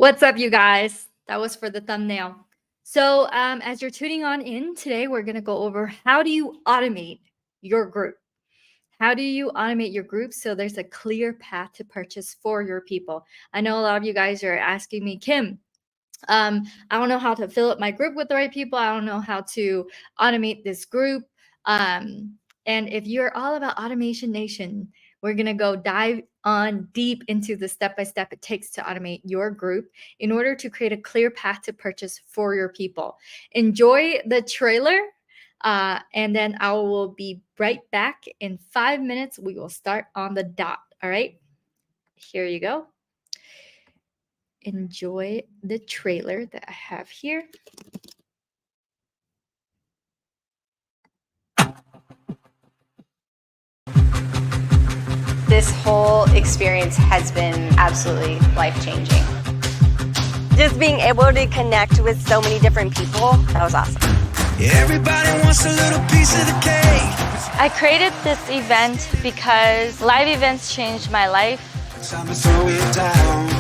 What's up, you guys? That was for the thumbnail. So, as you're tuning on in today, we're going to go over how do you automate your group? How do you automate your group so there's a clear path to purchase for your people? I know a lot of you guys are asking me, Kim, I don't know how to fill up my group with the right people. I don't know how to automate this group. And if you're all about Automation Nation, we're going to go dive on deep into the step-by-step it takes to automate your group in order to create a clear path to purchase for your people. Enjoy the trailer, and then I will be right back in 5 minutes. We will start on the dot. All right, here you go. Enjoy the trailer that I have here. This whole experience has been absolutely life-changing. Just being able to connect with so many different people, that was awesome. Everybody wants a little piece of the cake. I created this event because live events changed my life. Time to throw it down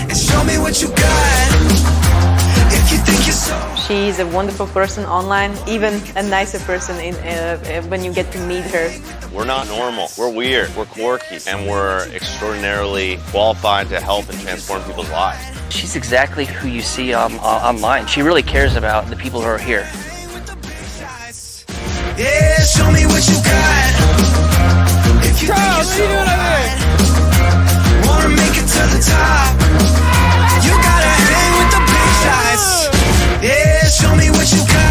and show me what you got. If you think you're so. She's a wonderful person online, even a nicer person when you get to meet her. We're not normal. We're weird. We're quirky. And we're extraordinarily qualified to help and transform people's lives. She's exactly who you see online. She really cares about the people who are here. Yeah, show me what you got. If you think you're so high, wanna make it to the top. You gotta hang with the big shots. Yeah, show me what you got.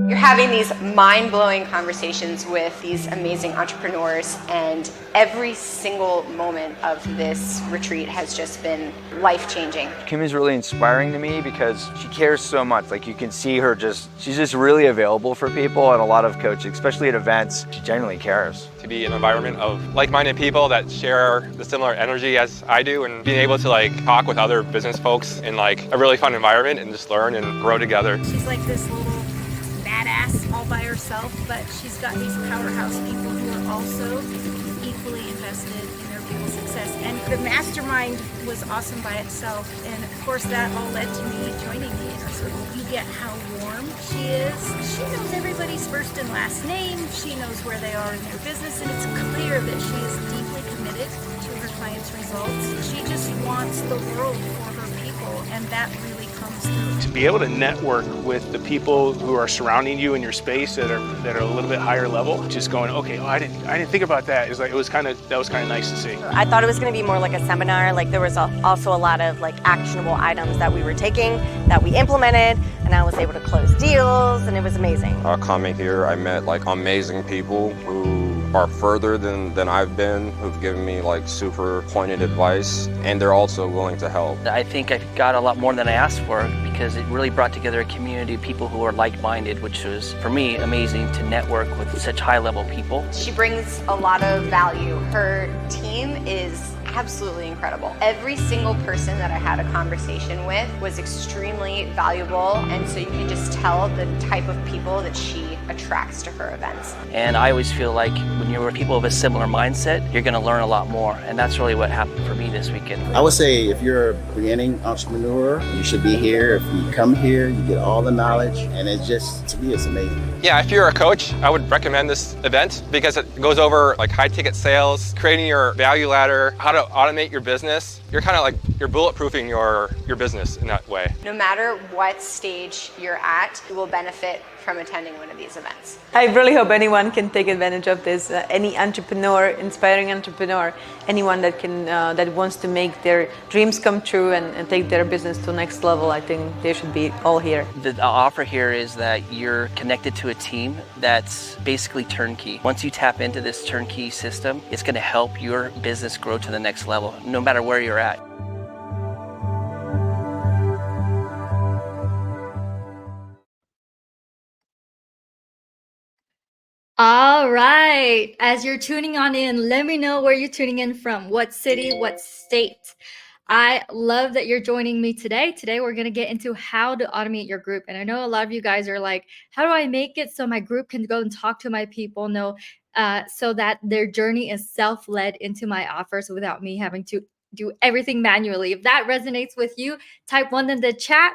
You're having these mind-blowing conversations with these amazing entrepreneurs, and every single moment of this retreat has just been life-changing. Kim is really inspiring to me because she cares so much. Like, you can see her she's just really available for people, and a lot of coaches, especially at events, she genuinely cares. To be in an environment of like-minded people that share the similar energy as I do, and being able to talk with other business folks in a really fun environment and just learn and grow together. She's like this little badass all by herself, but she's got these powerhouse people who are also equally invested in their people's success. And the mastermind was awesome by itself, and of course that all led to me joining the inner circle. You get how warm she is. She knows everybody's first and last name. She knows where they are in their business, and it's clear that she is deeply committed to her clients' results. She just wants the world for her people, and that really comes through. To be able to network with the people who are surrounding you in your space that are a little bit higher level, just going, okay, I didn't think about that. That was kind of nice to see. I thought it was going to be more like a seminar. There was also a lot of actionable items that we were taking that we implemented, and I was able to close deals, and it was amazing. Coming here, I met amazing people who are further than I've been, who've given me super pointed advice, and they're also willing to help. I think I got a lot more than I asked for because it really brought together a community of people who are like-minded, which was, for me, amazing to network with such high-level people. She brings a lot of value. Her team is absolutely incredible. Every single person that I had a conversation with was extremely valuable, and so you can just tell the type of people that she attracts to her events. And I always feel like when you're with people of a similar mindset, you're going to learn a lot more, and that's really what happened for me this weekend. I would say if you're a beginning entrepreneur, you should be here. If you come here, you get all the knowledge, and to me, it's amazing. Yeah, if you're a coach, I would recommend this event because it goes over high-ticket sales, creating your value ladder, how to automate your business. You're kind of you're bulletproofing your business in that way. No matter what stage you're at, you will benefit from attending one of these events. I really hope anyone can take advantage of this. Any entrepreneur, inspiring entrepreneur, anyone that wants to make their dreams come true and take their business to the next level, I think they should be all here. The offer here is that you're connected to a team that's basically turnkey. Once you tap into this turnkey system, it's going to help your business grow to the next level, no matter where you're at. All right. As you're tuning on in, let me know where you're tuning in from, what city, what state. I love that you're joining me today. Today, we're going to get into how to automate your group. And I know a lot of you guys are like, how do I make it so my group can go and talk to my people? No, so that their journey is self-led into my offers without me having to do everything manually. If that resonates with you, type 1 in the chat.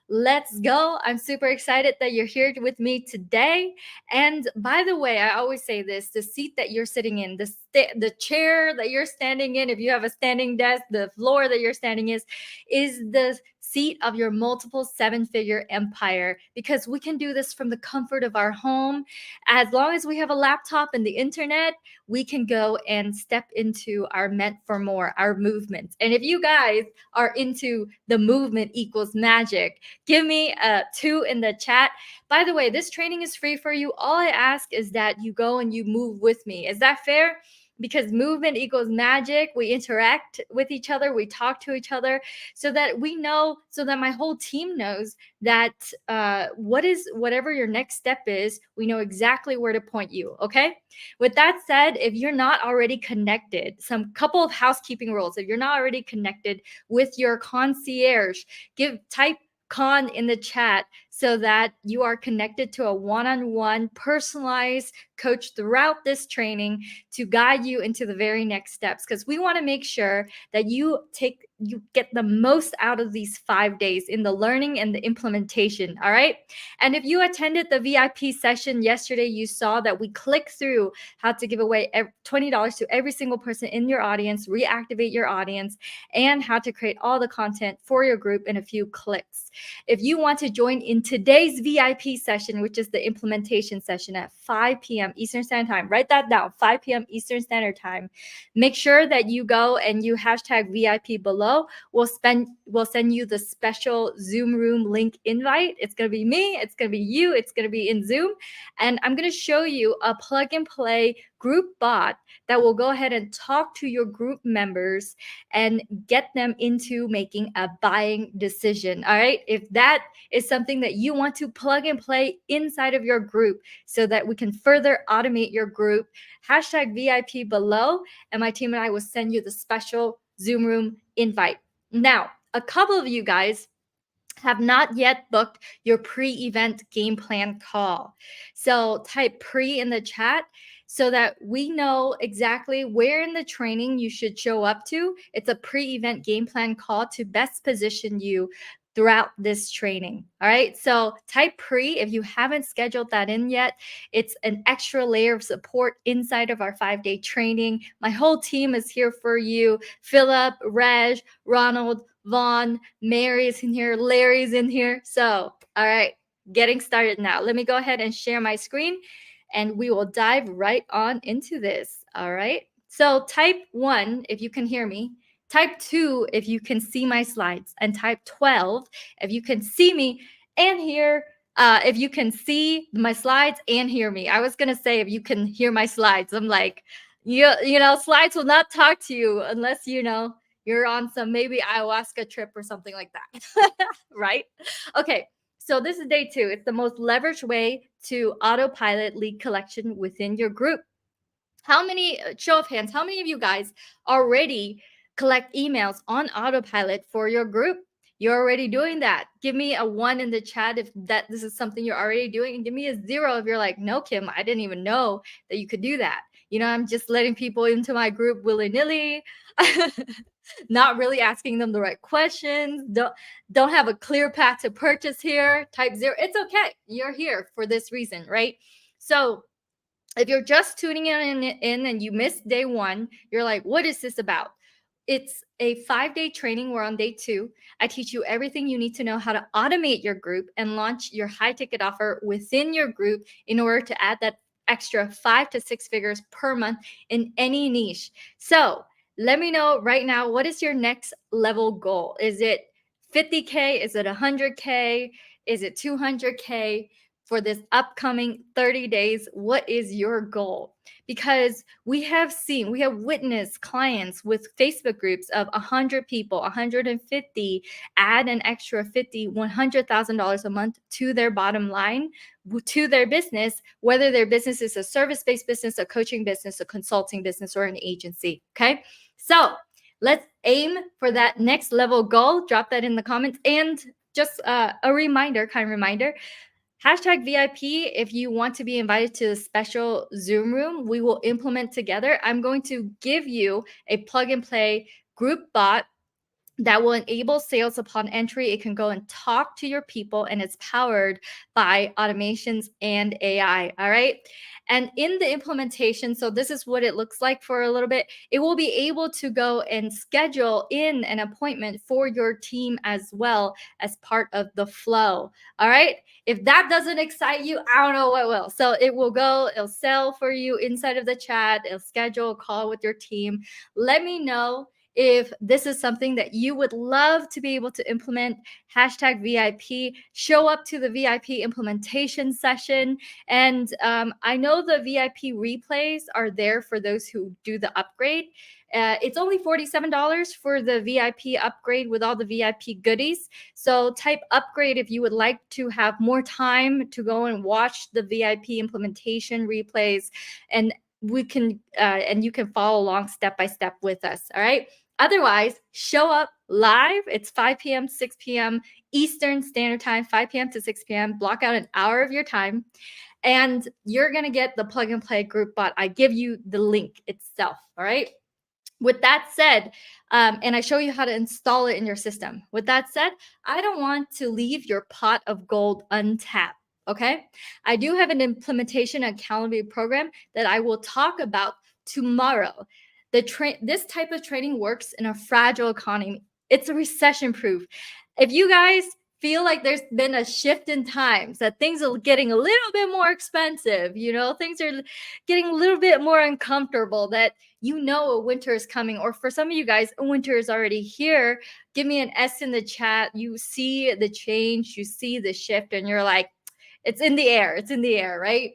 Let's go. I'm super excited that you're here with me today. And by the way, I always say this, the seat that you're sitting in, the chair that you're standing in, if you have a standing desk, the floor that you're standing is the seat of your multiple 7-figure empire, because we can do this from the comfort of our home. As long as we have a laptop and the internet, we can go and step into our meant for more, our movement. And if you guys are into the movement equals magic, give me a 2 in the chat. By the way, this training is free for you. All I ask is that you go and you move with me. Is that fair? Because movement equals magic. We interact with each other. We talk to each other so that we know, so that my whole team knows that whatever your next step is, we know exactly where to point you. Okay. With that said, if you're not already connected, some couple of housekeeping rules. If you're not already connected with your concierge, type con in the chat so that you are connected to a one-on-one personalized coach throughout this training to guide you into the very next steps, because we want to make sure that you get the most out of these 5 days in the learning and the implementation. All right. And if you attended the VIP session yesterday, you saw that we click through how to give away $20 to every single person in your audience, reactivate your audience, and how to create all the content for your group in a few clicks. If you want to join in today's VIP session, which is the implementation session at 5 p.m. Eastern Standard Time, write that down, 5 p.m. Eastern Standard Time. Make sure that you go and you hashtag VIP below. We'll send you the special Zoom room link invite. It's going to be me. It's going to be you. It's going to be in Zoom. And I'm going to show you a plug and play group bot that will go ahead and talk to your group members and get them into making a buying decision. All right. If that is something that you want to plug and play inside of your group so that we can further automate your group, hashtag VIP below, and my team and I will send you the special Zoom room invite. Now, a couple of you guys have not yet booked your pre-event game plan call. So type pre in the chat so that we know exactly where in the training you should show up to. It's a pre-event game plan call to best position you throughout this training. All right. So type pre if you haven't scheduled that in yet. It's an extra layer of support inside of our 5-day training. My whole team is here for you. Philip, Reg, Ronald, Vaughn, Mary's in here, Larry's in here. So, all right, getting started now. Let me go ahead and share my screen and we will dive right on into this. All right. So type 1 if you can hear me. Type 2 if you can see my slides, and type 12 if you can see me and hear. If you can see my slides and hear me. I was gonna say if you can hear my slides. I'm like, you know, slides will not talk to you unless you're on some maybe ayahuasca trip or something like that, right? Okay. So this is day 2. It's the most leveraged way to autopilot lead collection within your group. Show of hands, how many of you guys already collect emails on autopilot for your group? You're already doing that. Give me a 1 in the chat if this is something you're already doing, and give me a 0 if you're like, no, Kim, I didn't even know that you could do that. I'm just letting people into my group willy-nilly, not really asking them the right questions. Don't have a clear path to purchase here. Type 0. It's okay. You're here for this reason, right? So if you're just tuning in and you missed day 1, you're like, what is this about? It's a 5-day training. We're on day 2. I teach you everything you need to know how to automate your group and launch your high ticket offer within your group in order to add that extra 5 to 6 figures per month in any niche. So let me know right now, what is your next level goal? Is it 50K? Is it 100K? Is it 200K? For this upcoming 30 days, what is your goal? Because we have witnessed clients with Facebook groups of 100 people, 150, add an extra $50,000, $100,000 a month to their bottom line, to their business, whether their business is a service-based business, a coaching business, a consulting business, or an agency. Okay. So Let's aim for that next level goal. Drop that in the comments. And just a reminder, kind of reminder, hashtag VIP, if you want to be invited to the special Zoom room, we will implement together. I'm going to give you a plug and play group bot that will enable sales upon entry. It can go and talk to your people, and it's powered by automations and AI. All right. And in the implementation, so this is what it looks like for a little bit. It will be able to go and schedule in an appointment for your team as well as part of the flow. All right. If that doesn't excite you, I don't know what will. So it will go, it'll sell for you inside of the chat. It'll schedule a call with your team. Let me know if this is something that you would love to be able to implement. Hashtag VIP, show up to the VIP implementation session. And I know the VIP replays are there for those who do the upgrade. It's only $47 for the VIP upgrade with all the VIP goodies. So type upgrade if you would like to have more time to go and watch the VIP implementation replays, and we can and you can follow along step by step with us. All right. Otherwise, show up live. It's 5 p.m., 6 p.m. Eastern Standard Time, 5 p.m. to 6 p.m. Block out an hour of your time, and you're going to get the plug and play group bot. I give you the link itself. All right. With that said, and I show you how to install it in your system. With that said, I don't want to leave your pot of gold untapped. Okay. I do have an implementation accountability program that I will talk about tomorrow. This type of training works in a fragile economy. It's a recession proof. If you guys feel like there's been a shift in times, that things are getting a little bit more expensive, things are getting a little bit more uncomfortable, that a winter is coming, or for some of you guys, a winter is already here, give me an S in the chat. You see the change, you see the shift, and you're like, it's in the air. It's in the air, right?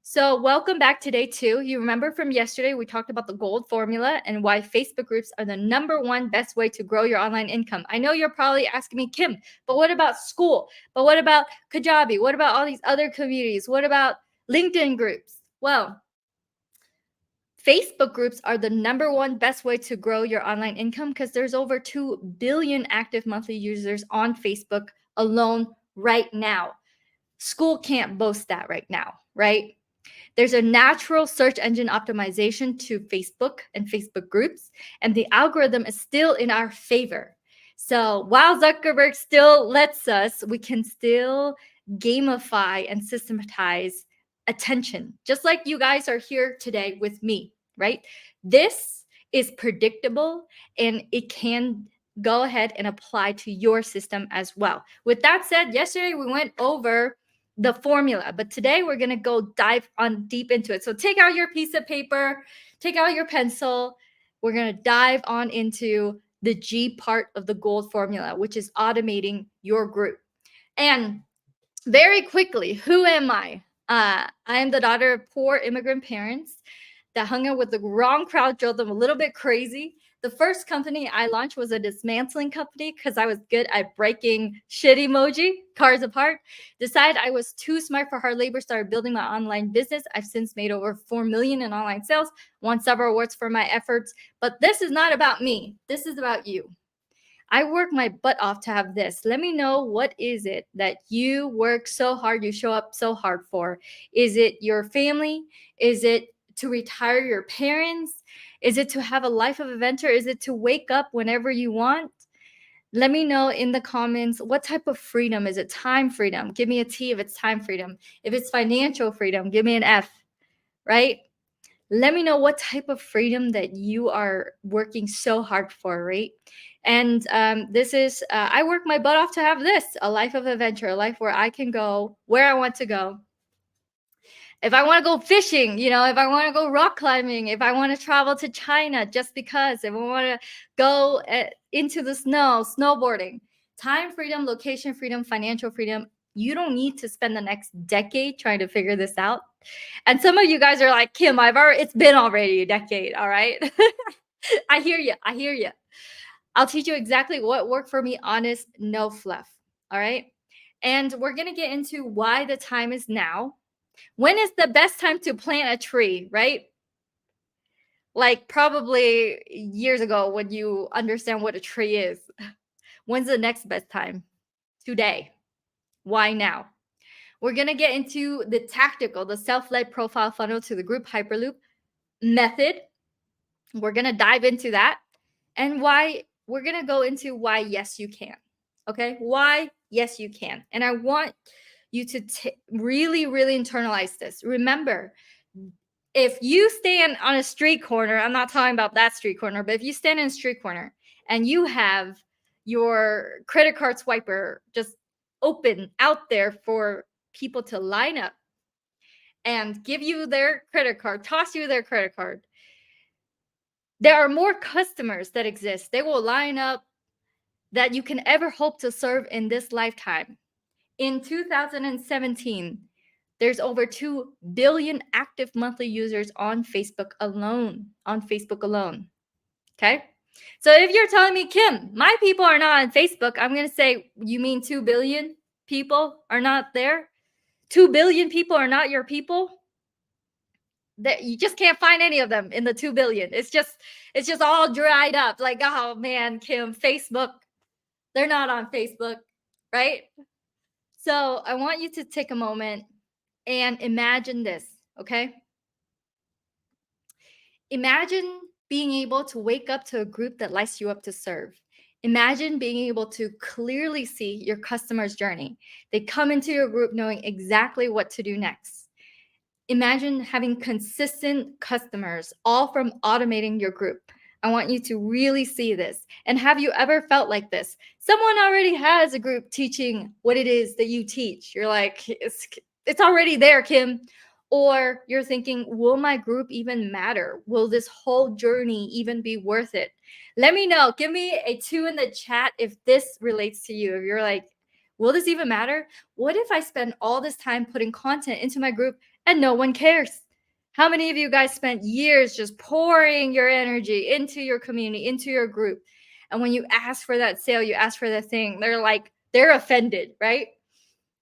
So welcome back to day 2. You remember from yesterday, we talked about the gold formula and why Facebook groups are the #1 best way to grow your online income. I know you're probably asking me, Kim, but what about school? But what about Kajabi? What about all these other communities? What about LinkedIn groups? Well, Facebook groups are the #1 best way to grow your online income because there's over 2 billion active monthly users on Facebook alone right now. School can't boast that right now, right? There's a natural search engine optimization to Facebook and Facebook groups, and the algorithm is still in our favor. So while Zuckerberg still lets us, we can still gamify and systematize attention, just like you guys are here today with me, right? This is predictable, and it can go ahead and apply to your system as well. With that said, yesterday we went over the formula, but today we're going to go dive on deep into it. So take out your piece of paper, take out your pencil. We're going to dive on into the G part of the gold formula, which is automating your group. And very quickly, who am I? I am the daughter of poor immigrant parents that hung out with the wrong crowd, drove them a little bit crazy. The first company I launched was a dismantling company because I was good at breaking shit emoji, cars apart. Decided I was too smart for hard labor, started building my online business. I've since made over 4 million in online sales, won several awards for my efforts. But this is not about me. This is about you. I work my butt off to have this. Let me know, what is it that you work so hard, you show up so hard for? Is it your family? Is it to retire your parents? Is it to have a life of adventure? Is it to wake up whenever you want? Let me know in the comments, what type of freedom? Is it time freedom? Give me a T if it's time freedom. If it's financial freedom, give me an F, right? Let me know what type of freedom that you are working so hard for, right? And this is, I work my butt off to have this, a life of adventure, a life where I can go where I want to go. If I want to go fishing, if I want to go rock climbing, if I want to travel to China just because, if I want to go into the snow, snowboarding, time freedom, location freedom, financial freedom. You don't need to spend the next decade trying to figure this out. And some of you guys are like, Kim, it's been already a decade. All right. I hear you. I hear you. I'll teach you exactly what worked for me. Honest, no fluff. All right. And we're going to get into why the time is now. When is the best time to plant a tree, right? like probably years ago when you understand what a tree is. When's the next best time? Today. Why now? We're going to get into the tactical, the self-led profile funnel to the group Hyperloop method. We're going to dive into that and why we're going to go into why yes you can. Okay? Why yes you can. And I want you to really internalize this. Remember, if you stand on a street corner, I'm not talking about that street corner, but if you stand in a street corner and you have your credit card swiper just open out there for people to line up and give you their credit card, toss you their credit card, there are more customers that exist. They will line up that you can ever hope to serve in this lifetime. In 2017, there's over 2 billion active monthly users on Facebook alone. Okay? So if you're telling me, Kim, my people are not on Facebook, I'm going to say, you mean 2 billion people are not there? 2 billion people are not your people? That you just can't find any of them in the 2 billion. It's just all dried up. Like, oh man, Kim, Facebook, they're not on Facebook, right? So I want you to take a moment and imagine this, okay? Imagine being able to wake up to a group that lights you up to serve. Imagine being able to clearly see your customer's journey. They come into your group knowing exactly what to do next. Imagine having consistent customers, all from automating your group. I want you to really see this. And have you ever felt like this? Someone already has a group teaching what it is that you teach. You're like, it's already there, Kim. Or you're thinking, will my group even matter? Will this whole journey even be worth it? Let me know. Give me a 2 in the chat if this relates to you. If you're like, will this even matter? What if I spend all this time putting content into my group and no one cares? How many of you guys spent years just pouring your energy into your community, into your group? And when you ask for that sale, you ask for that thing, they're offended, right?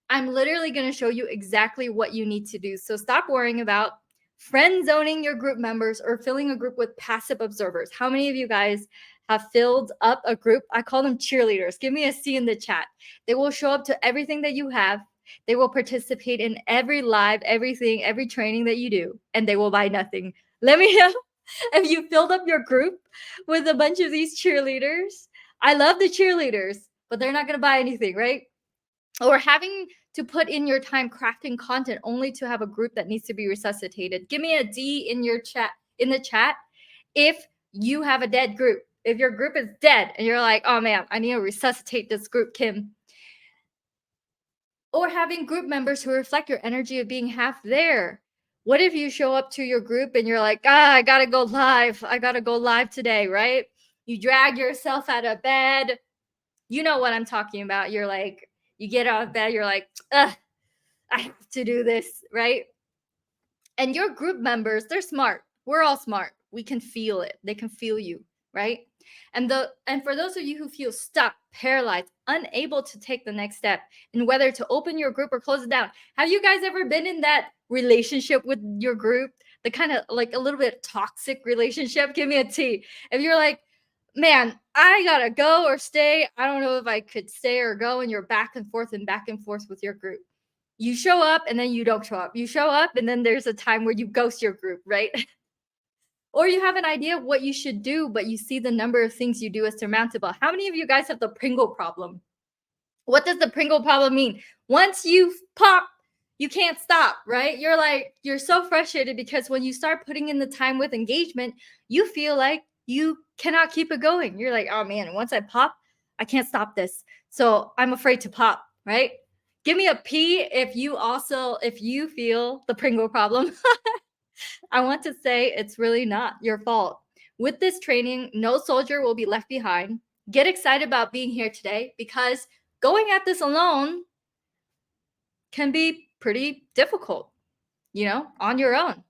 I'm literally going to show you exactly what you need to do. So stop worrying about friend zoning your group members or filling a group with passive observers. How many of you guys have filled up a group? I call them cheerleaders. Give me a C in the chat. They will show up to everything that you have. They will participate in every live, everything, every training that you do, and they will buy nothing. Let me know if you filled up your group with a bunch of these cheerleaders. I love the cheerleaders, but they're not going to buy anything, right? Or having to put in your time crafting content only to have a group that needs to be resuscitated. Give me a D in your chat, in the chat, if you have a dead group. If your group is dead and you're like, oh man, I need to resuscitate this group, Kim. Or having group members who reflect your energy of being half there. What if you show up to your group and you're like, I gotta go live. I gotta go live today, right? You drag yourself out of bed. You know what I'm talking about. You're like, you get out of bed, you're like, I have to do this, right? And your group members, they're smart. We're all smart. We can feel it. They can feel you, right? And for those of you who feel stuck, paralyzed, unable to take the next step in whether to open your group or close it down, have you guys ever been in that relationship with your group? The kind of like a little bit toxic relationship? Give me a T. If you're like, man, I gotta go or stay. I don't know if I could stay or go. And you're back and forth with your group. You show up and then you don't show up. You show up and then there's a time where you ghost your group, right? Or you have an idea of what you should do, but you see the number of things you do as surmountable. How many of you guys have the Pringle problem? What does the Pringle problem mean? Once you pop, you can't stop, right? You're so frustrated because when you start putting in the time with engagement, you feel like you cannot keep it going. You're like, oh man, once I pop, I can't stop this. So I'm afraid to pop, right? Give me a P if you feel the Pringle problem. I want to say it's really not your fault. With this training, no soldier will be left behind. Get excited about being here today because going at this alone can be pretty difficult, on your own.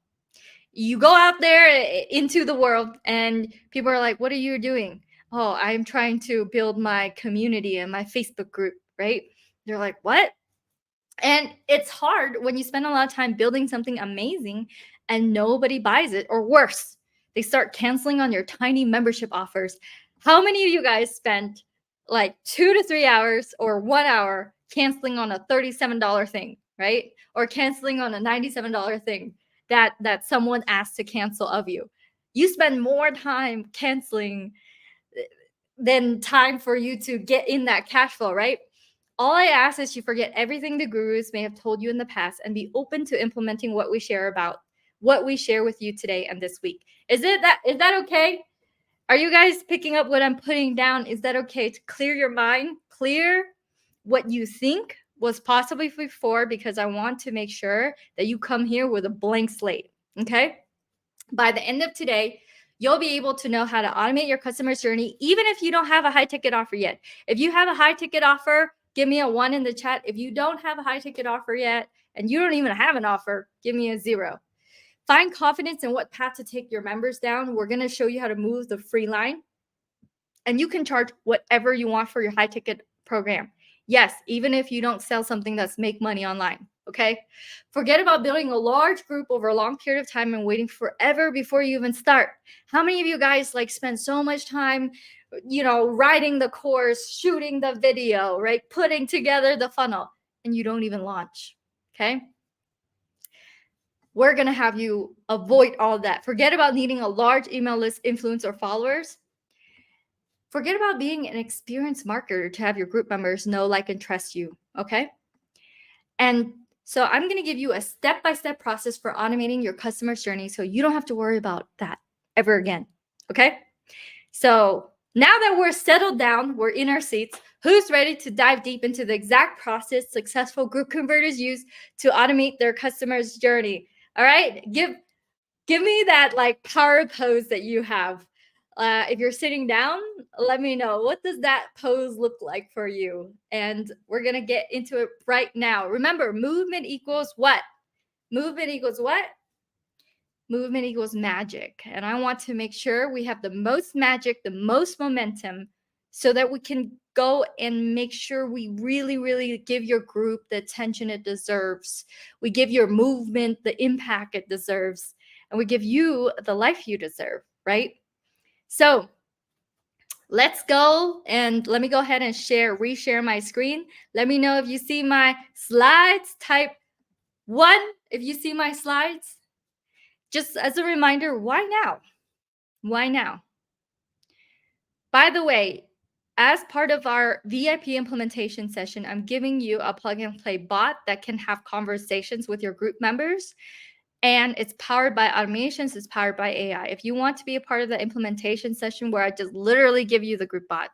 You go out there into the world and people are like, what are you doing? Oh, I'm trying to build my community and my Facebook group, right? They're like, what? And it's hard when you spend a lot of time building something amazing and nobody buys it, or worse, they start canceling on your tiny membership offers. How many of you guys spent like 2 to 3 hours or 1 hour canceling on a $37 thing, right? Or canceling on a $97 thing that someone asked to cancel of you? You spend more time canceling than time for you to get in that cash flow, right? All I ask is you forget everything the gurus may have told you in the past and be open to implementing what we share with you today and this week. Is that okay? Are you guys picking up what I'm putting down? Is that okay to clear your mind, clear what you think was possibly before, because I want to make sure that you come here with a blank slate, okay? By the end of today, you'll be able to know how to automate your customer's journey, even if you don't have a high ticket offer yet. If you have a high ticket offer, give me a 1 in the chat. If you don't have a high ticket offer yet, and you don't even have an offer, give me a 0. Find confidence in what path to take your members down. We're going to show you how to move the free line. And you can charge whatever you want for your high ticket program. Yes, even if you don't sell something that's make money online. Okay. Forget about building a large group over a long period of time and waiting forever before you even start. How many of you guys like spend so much time, writing the course, shooting the video, right? Putting together the funnel, and you don't even launch. Okay. We're going to have you avoid all that. Forget about needing a large email list, influence, or followers. Forget about being an experienced marketer to have your group members know, like, and trust you. Okay. And so I'm going to give you a step-by-step process for automating your customer's journey so you don't have to worry about that ever again. Okay. So now that we're settled down, we're in our seats, who's ready to dive deep into the exact process successful group converters use to automate their customer's journey? All right. Give me that like power pose that you have. If you're sitting down, let me know. What does that pose look like for you? And we're going to get into it right now. Remember, movement equals what? Movement equals what? Movement equals magic. And I want to make sure we have the most magic, the most momentum, so that we can go and make sure we really, really give your group the attention it deserves. We give your movement the impact it deserves. And we give you the life you deserve, right? So let's go, and let me go ahead and reshare my screen. Let me know if you see my slides. Type 1 if you see my slides. Just as a reminder, why now? Why now? By the way, as part of our VIP implementation session, I'm giving you a plug and play bot that can have conversations with your group members. And it's powered by automations. It's powered by AI. If you want to be a part of the implementation session where I just literally give you the group bot,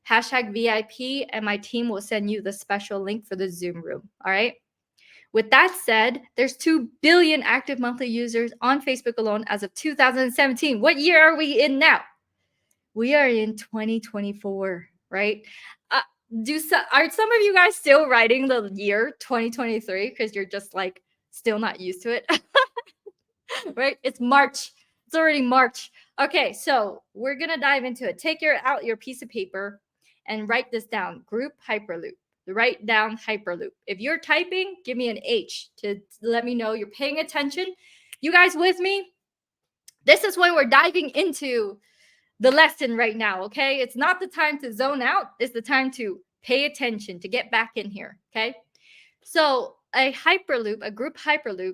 #VIP, and my team will send you the special link for the Zoom room. All right. With that said, there's 2 billion active monthly users on Facebook alone as of 2017. What year are we in now? We are in 2024, right? Are some of you guys still writing the year 2023 because you're just like still not used to it? Right? It's March. It's already March. Okay, so we're going to dive into it. Take out your piece of paper and write this down. Group Hyperloop. Write down Hyperloop. If you're typing, give me an H to let me know you're paying attention. You guys with me? This is when we're diving into the lesson right now, okay? It's not the time to zone out. It's the time to pay attention, to get back in here, okay? So a Hyperloop, a group Hyperloop,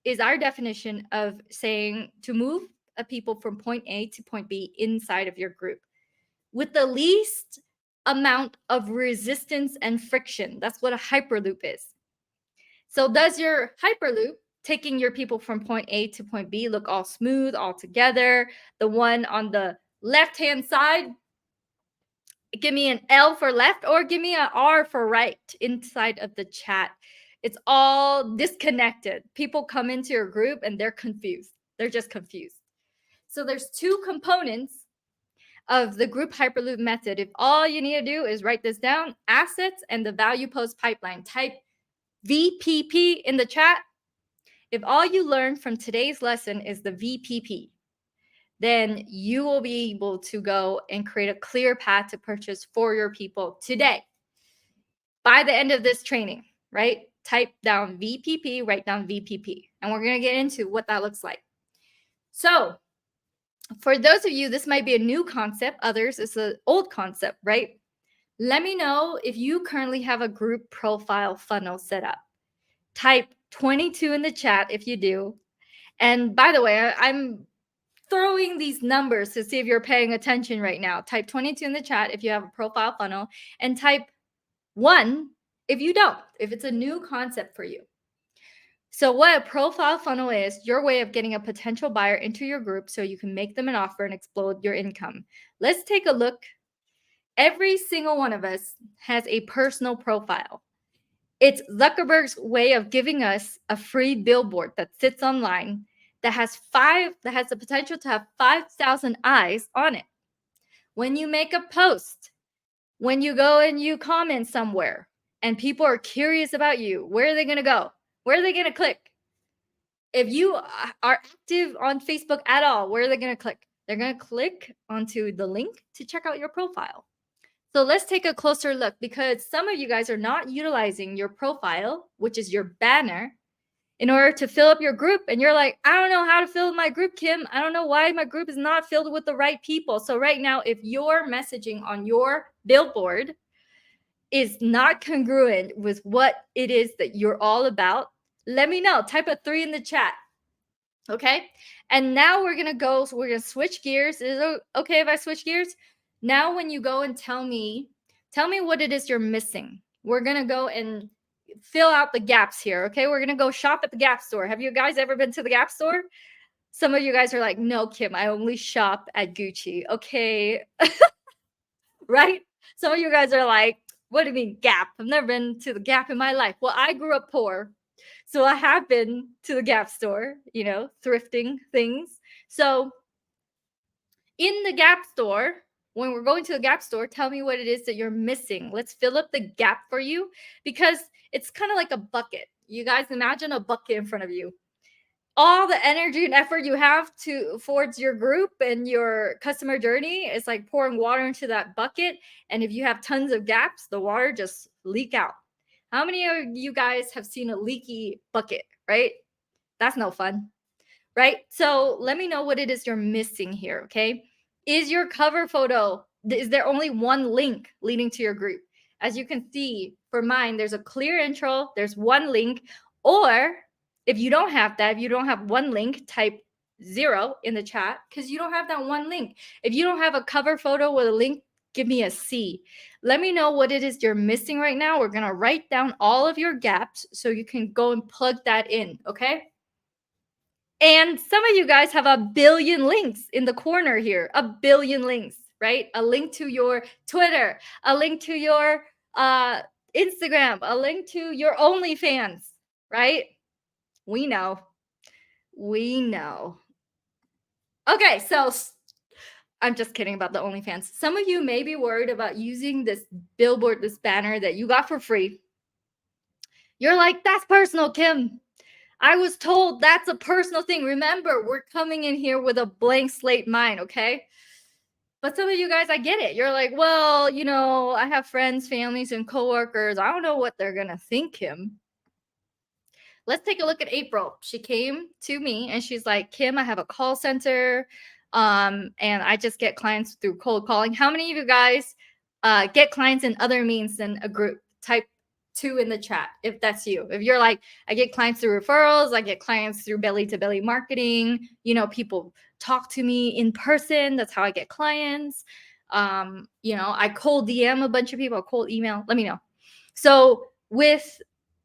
is our definition of saying to move people from point A to point B inside of your group with the least amount of resistance and friction. That's what a Hyperloop is. So does your Hyperloop, taking your people from point A to point B, look all smooth, all together? The one on the left-hand side, give me an L for left, or give me an R for right inside of the chat. It's all disconnected. People come into your group and they're confused. They're just confused. So there's 2 components of the group Hyperloop method. If all you need to do is write this down, assets and the value post pipeline. Type VPP in the chat. If all you learn from today's lesson is the VPP, then you will be able to go and create a clear path to purchase for your people today. By the end of this training, right? Type down VPP, write down VPP. And we're going to get into what that looks like. So For those of you, this might be a new concept. Others, it's an old concept, right? Let me know if you currently have a group profile funnel set up. Type 22 in the chat if you do. And by the way, I'm throwing these numbers to see if you're paying attention right now. Type 22 in the chat if you have a profile funnel, and type 1 if you don't, if it's a new concept for you. So what a profile funnel is, your way of getting a potential buyer into your group so you can make them an offer and explode your income. Let's take a look. Every single one of us has a personal profile. It's Zuckerberg's way of giving us a free billboard that sits online that has the potential to have 5,000 eyes on it. When you make a post, when you go and you comment somewhere and people are curious about you, where are they going to go? Where are they going to click? If you are active on Facebook at all, where are they going to click? They're going to click onto the link to check out your profile. So let's take a closer look, because some of you guys are not utilizing your profile, which is your banner, in order to fill up your group. And you're like, I don't know how to fill my group, Kim. I don't know why my group is not filled with the right people. So right now, if your messaging on your billboard is not congruent with what it is that you're all about, let me know. Type a 3 in the chat. Okay. And now we're going to switch gears. Is it okay if I switch gears? Now, when you go and tell me what it is you're missing. We're going to go and fill out the gaps here. Okay. We're going to go shop at the Gap store. Have you guys ever been to the Gap store? Some of you guys are like, no, Kim, I only shop at Gucci. Okay. Right? Some of you guys are like, what do you mean Gap? I've never been to the Gap in my life. Well, I grew up poor, so I have been to the Gap store, thrifting things. So in the Gap store, when we're going to the Gap store, tell me what it is that you're missing. Let's fill up the gap for you, because it's kind of like a bucket. You guys imagine a bucket in front of you. All the energy and effort you have towards your group and your customer journey is like pouring water into that bucket. And if you have tons of gaps, the water just leak out. How many of you guys have seen a leaky bucket, right? That's no fun, right? So let me know what it is you're missing here, okay? Is your cover photo, is there only one link leading to your group? As you can see, for mine, there's a clear intro, there's one link. Or if you don't have that, if you don't have one link, type 0 in the chat, because you don't have that one link. If you don't have a cover photo with a link, give me a C. Let me know what it is you're missing right now. We're going to write down all of your gaps so you can go and plug that in, okay? And some of you guys have a billion links in the corner here, a billion links, right? A link to your Twitter, a link to your Instagram, a link to your OnlyFans, right? We know. Okay, so I'm just kidding about the OnlyFans. Some of you may be worried about using this billboard, this banner that you got for free. You're like, that's personal, Kim. I was told that's a personal thing. Remember, we're coming in here with a blank slate mind, okay? But some of you guys, I get it. You're like, well, I have friends, families, and coworkers. I don't know what they're going to think, Kim. Let's take a look at April. She came to me and she's like, Kim, I have a call center and I just get clients through cold calling. How many of you guys get clients in other means than a group? Type 2 in the chat if that's you. If you're like, I get clients through referrals, I get clients through belly-to-belly marketing, people talk to me in person, that's how I get clients. I cold DM a bunch of people, cold email, let me know. So with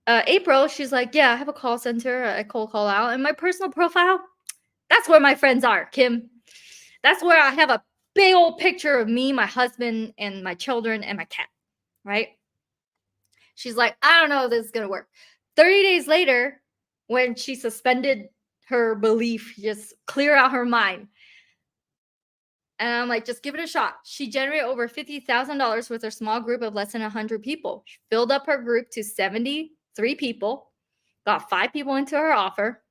April, she's like, yeah, I have a call center, I cold call out, and my personal profile, that's where my friends are, Kim. That's where I have a big old picture of me, my husband, and my children, and my cat, right? She's like, I don't know if this is going to work. 30 days later, when she suspended her belief, just clear out her mind. And I'm like, just give it a shot. She generated over $50,000 with her small group of less than 100 people. She filled up her group to 73 people, got 5 people into her offer,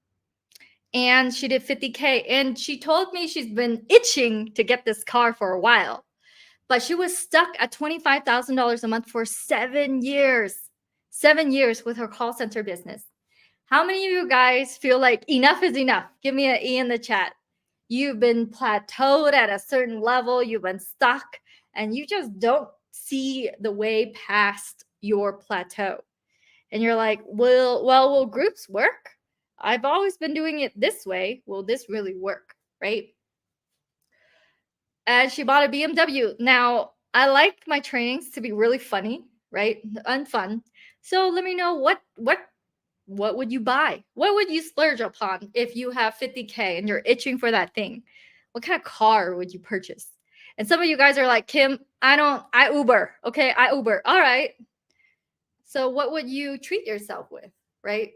and she did $50K. And she told me she's been itching to get this car for a while. But she was stuck at $25,000 a month for 7 years. 7 years with her call center business. How many of you guys feel like enough is enough? Give me an E in the chat. You've been plateaued at a certain level, you've been stuck, and you just don't see the way past your plateau. And you're like, will groups work? I've always been doing it this way. Will this really work? Right? And she bought a BMW. Now, I like my trainings to be really funny, right? And fun. So let me know what would you buy? What would you splurge upon if you have 50K and you're itching for that thing? What kind of car would you purchase? And some of you guys are like, Kim, I Uber. Okay, I Uber. All right. So what would you treat yourself with, right?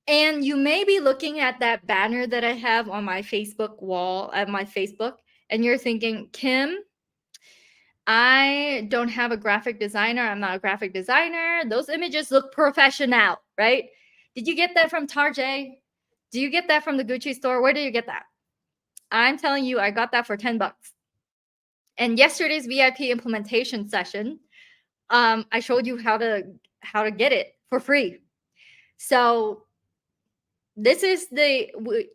And you may be looking at that banner that I have on my Facebook wall at my Facebook, and you're thinking, Kim, I don't have a graphic designer. I'm not a graphic designer. Those images look professional, right? Did you get that from Target? Do you get that from the Gucci store? Where do you get that? I'm telling you, I got that for $10. And yesterday's VIP implementation session, I showed you how to get it for free. So this is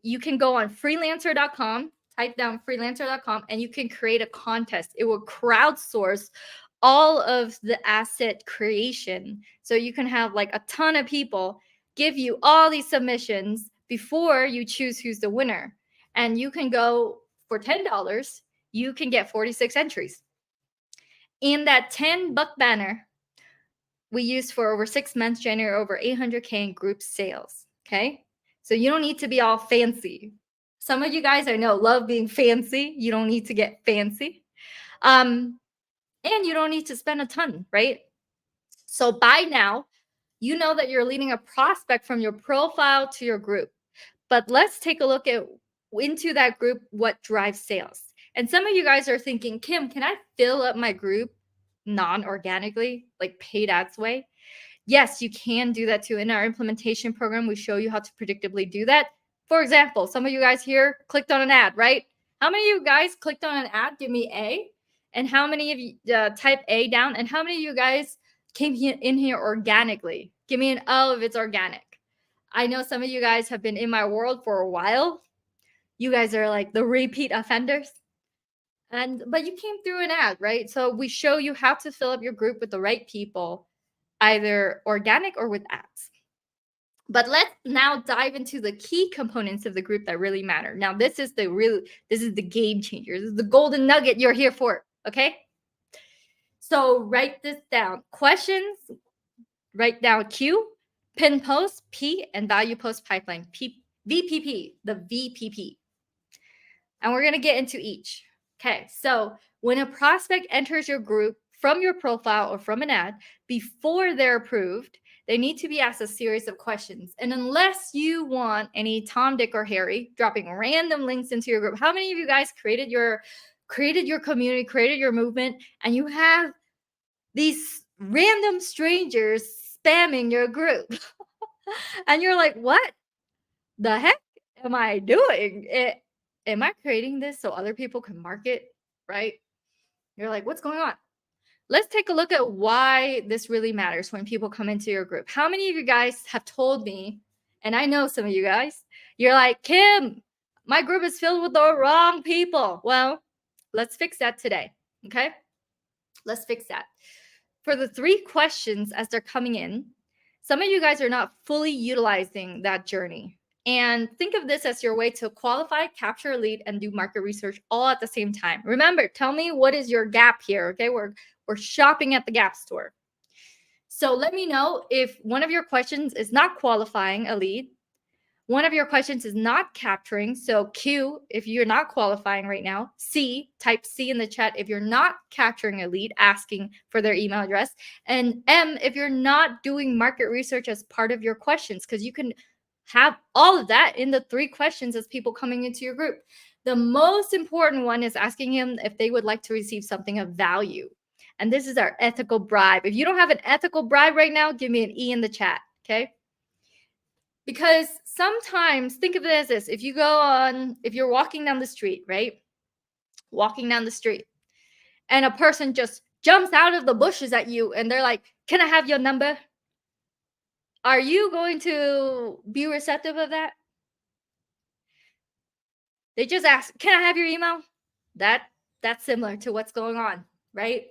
you can go on freelancer.com, type down freelancer.com, and you can create a contest. It will crowdsource all of the asset creation. So you can have like a ton of people give you all these submissions before you choose who's the winner. And you can go for $10, you can get 46 entries. In that $10 banner, we used for over 6 months, generate over 800K in group sales. Okay. So you don't need to be all fancy. Some of you guys I know love being fancy. You don't need to get fancy. And you don't need to spend a ton, right? So by now, you know that you're leading a prospect from your profile to your group. But let's take a look at into that group, what drives sales. And some of you guys are thinking, Kim, can I fill up my group non-organically, like paid ads way? Yes, you can do that too. In our implementation program, we show you how to predictably do that. For example, some of you guys here clicked on an ad, right? How many of you guys clicked on an ad? Give me A. And how many of you type A down? And how many of you guys came in here organically? Give me an O if it's organic. I know some of you guys have been in my world for a while. You guys are like the repeat offenders. But you came through an ad, right? So we show you how to fill up your group with the right people, either organic or with ads. But let's now dive into the key components of the group that really matter. Now, this is the game changer. This is the golden nugget you're here for, okay? So write this down. Questions, write down Q, pin post, P, and value post pipeline. VPP, the VPP. And we're going to get into each. Okay, so when a prospect enters your group from your profile or from an ad, before they're approved, they need to be asked a series of questions. And unless you want any Tom, Dick, or Harry dropping random links into your group, how many of you guys created your community, created your movement, and you have these random strangers spamming your group? And you're like, what the heck am I doing? Am I creating this so other people can market, right? You're like, what's going on? Let's take a look at why this really matters when people come into your group. How many of you guys have told me, and I know some of you guys, you're like, Kim, my group is filled with the wrong people. Well, let's fix that today, okay? Let's fix that. For the 3 questions as they're coming in, some of you guys are not fully utilizing that journey. And think of this as your way to qualify, capture a lead, and do market research all at the same time. Remember, tell me what is your gap here, okay? We're shopping at the Gap store. So let me know if one of your questions is not qualifying a lead, one of your questions is not capturing. So Q, if you're not qualifying right now. C, type C in the chat if you're not capturing a lead, asking for their email address. And M, if you're not doing market research as part of your questions, because you can have all of that in the 3 questions as people coming into your group. The most important one is asking him if they would like to receive something of value. And this is our ethical bribe. If you don't have an ethical bribe right now, give me an E in the chat, okay? Because sometimes, think of it as this. If you're walking down the street, right? Walking down the street, and a person just jumps out of the bushes at you, and they're like, can I have your number? Are you going to be receptive of that? They just ask, can I have your email? That's similar to what's going on, right?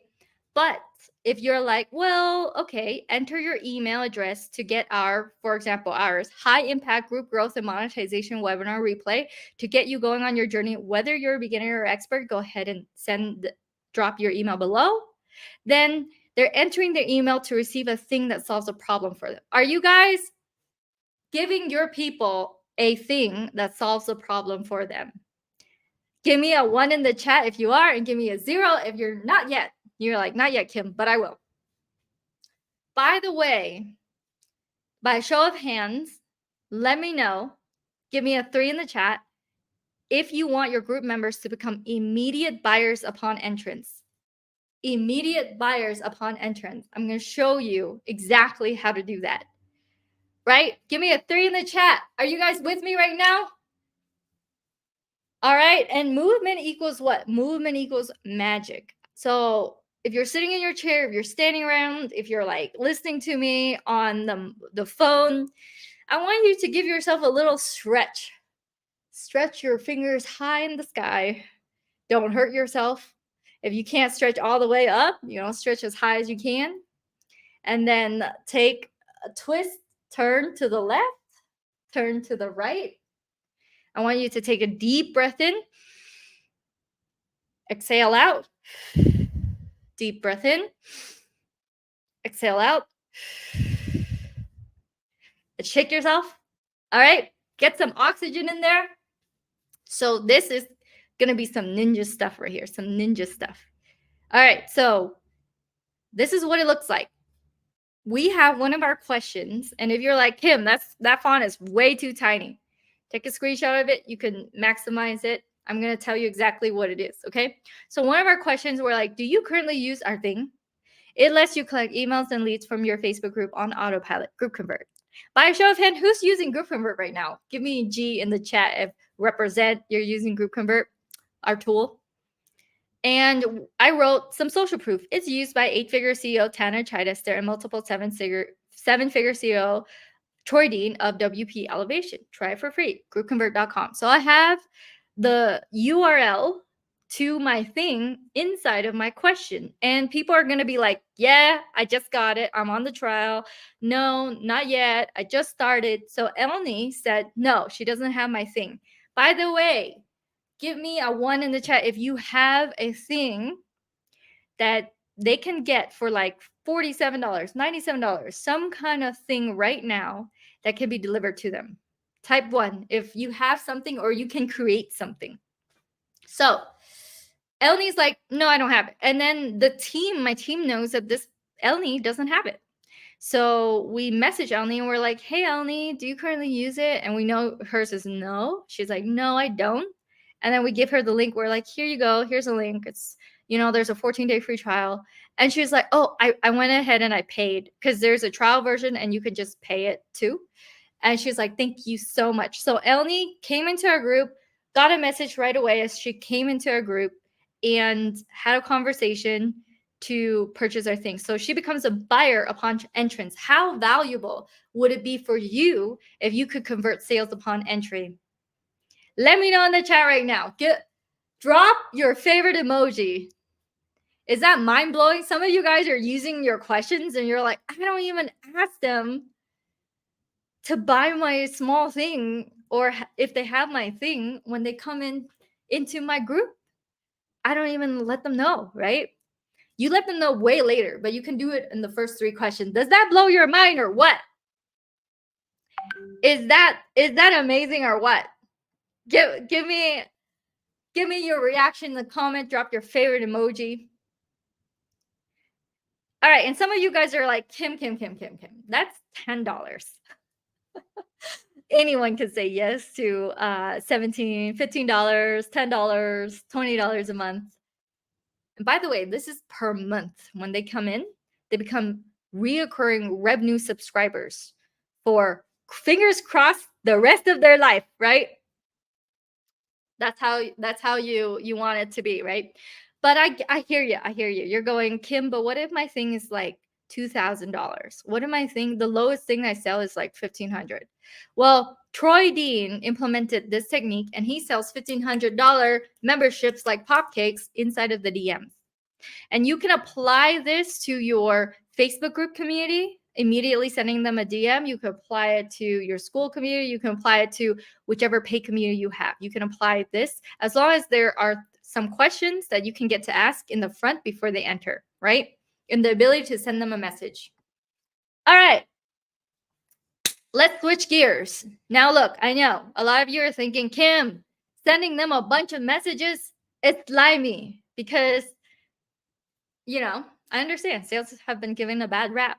But if you're like, well, okay, enter your email address to get our, for example, ours, high impact group growth and monetization webinar replay to get you going on your journey, whether you're a beginner or expert, go ahead and drop your email below. Then they're entering their email to receive a thing that solves a problem for them. Are you guys giving your people a thing that solves a problem for them? Give me a 1 in the chat if you are, and give me a 0 if you're not yet. You're like, not yet, Kim, but I will. By the way, by show of hands, let me know. Give me a 3 in the chat if you want your group members to become immediate buyers upon entrance. Immediate buyers upon entrance. I'm going to show you exactly how to do that. Right? Give me a 3 in the chat. Are you guys with me right now? All right. And movement equals what? Movement equals magic. So if you're sitting in your chair, if you're standing around, if you're like listening to me on the phone, I want you to give yourself a little stretch. Stretch your fingers high in the sky. Don't hurt yourself. If you can't stretch all the way up, stretch as high as you can. And then take a twist, turn to the left, turn to the right. I want you to take a deep breath in. Exhale out. Deep breath in. Exhale out. And shake yourself. All right. Get some oxygen in there. So this is going to be some ninja stuff right here. Some ninja stuff. All right. So this is what it looks like. We have one of our questions. And if you're like, Kim, that font is way too tiny. Take a screenshot of it. You can maximize it. I'm going to tell you exactly what it is, okay? So one of our questions were like, do you currently use our thing? It lets you collect emails and leads from your Facebook group on autopilot, Group Convert. By a show of hand, who's using Group Convert right now? Give me a G in the chat if represent you're using Group Convert, our tool. And I wrote some social proof. It's used by 8-figure CEO Tana Chidester and multiple 7-figure CEO Troy Dean of WP Elevation. Try it for free, groupconvert.com. So I have the URL to my thing inside of my question. And people are going to be like, yeah, I just got it. I'm on the trial. No, not yet. I just started. So Elnie said, no, she doesn't have my thing. By the way, give me a 1 in the chat if you have a thing that they can get for like $47, $97, some kind of thing right now that can be delivered to them. Type 1 if you have something or you can create something. So Elnie's like, no, I don't have it. And then my team knows that this Elnie doesn't have it. So we message Elnie and we're like, hey, Elnie, do you currently use it? And we know hers is no. She's like, no, I don't. And then we give her the link. We're like, here you go. Here's a link. It's, there's a 14-day free trial. And she's like, oh, I went ahead and I paid because there's a trial version and you can just pay it too. And she's like, thank you so much. So Elnie came into our group, got a message right away as she came into our group and had a conversation to purchase our things. So she becomes a buyer upon entrance. How valuable would it be for you if you could convert sales upon entry? Let me know in the chat right now. Drop your favorite emoji. Is that mind-blowing? Some of you guys are using your questions and you're like, I don't even ask them to buy my small thing or if they have my thing when they come into my group. I don't even let them know, right? You let them know way later, but you can do it in the first 3 questions. Does that blow your mind or what? Is that amazing or what? Give me your reaction in the comment. Drop your favorite emoji. All right, and some of you guys are like, Kim. That's $10. Anyone can say yes to $17, $15, $10, $20 a month. And by the way, this is per month. When they come in, they become reoccurring revenue subscribers for, fingers crossed, the rest of their life, right? That's how you want it to be, right? But I hear you. You're going, Kim, but what if my thing is like $2,000. What am I thinking? The lowest thing I sell is like $1,500. Well, Troy Dean implemented this technique and he sells $1,500 memberships like popcakes inside of the DMs. And you can apply this to your Facebook group community, immediately sending them a DM. You can apply it to your school community. You can apply it to whichever paid community you have. You can apply this as long as there are some questions that you can get to ask in the front before they enter, right? And the ability to send them a message. All right. Let's switch gears. Now, look, I know a lot of you are thinking, Kim, sending them a bunch of messages, it's slimy because, you know, I understand sales have been given a bad rap.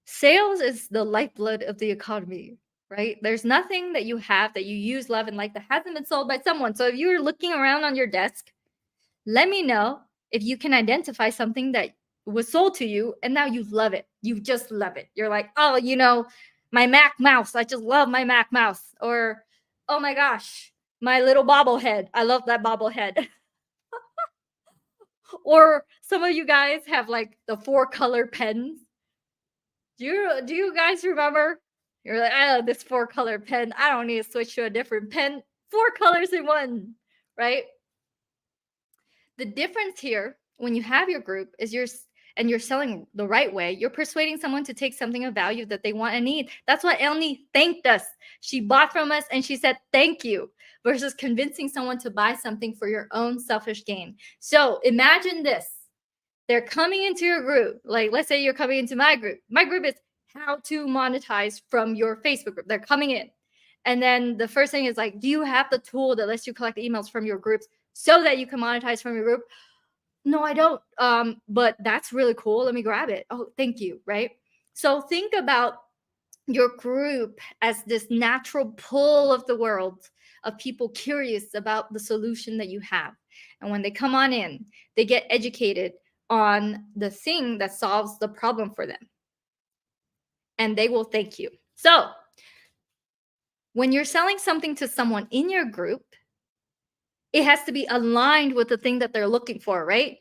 Sales is the lifeblood of the economy, right? There's nothing that you have that you use, love, and like that hasn't been sold by someone. So if you're looking around on your desk, let me know if you can identify something that was sold to you and now you love it. You just love it. You're like, oh, you know, my Mac mouse. I just love my Mac mouse. Or, oh my gosh, my little bobblehead. I love that bobblehead. Or some of you guys have like the 4-color pens. Do you guys remember? You're like, oh, this 4-color pen. I don't need to switch to a different pen. 4 colors in one, right? The difference here when you have your group is you're selling the right way. You're persuading someone to take something of value that they want and need. That's why Elni thanked us. She bought from us and she said, thank you, versus convincing someone to buy something for your own selfish gain. So imagine this. They're coming into your group. Like, let's say you're coming into my group. My group is how to monetize from your Facebook group. They're coming in. And then the first thing is like, do you have the tool that lets you collect emails from your groups so that you can monetize from your group? No, I don't. But that's really cool. Let me grab it. Oh, thank you. Right. So think about your group as this natural pull of the world of people curious about the solution that you have. And when they come on in, they get educated on the thing that solves the problem for them. And they will thank you. So when you're selling something to someone in your group, it has to be aligned with the thing that they're looking for, right?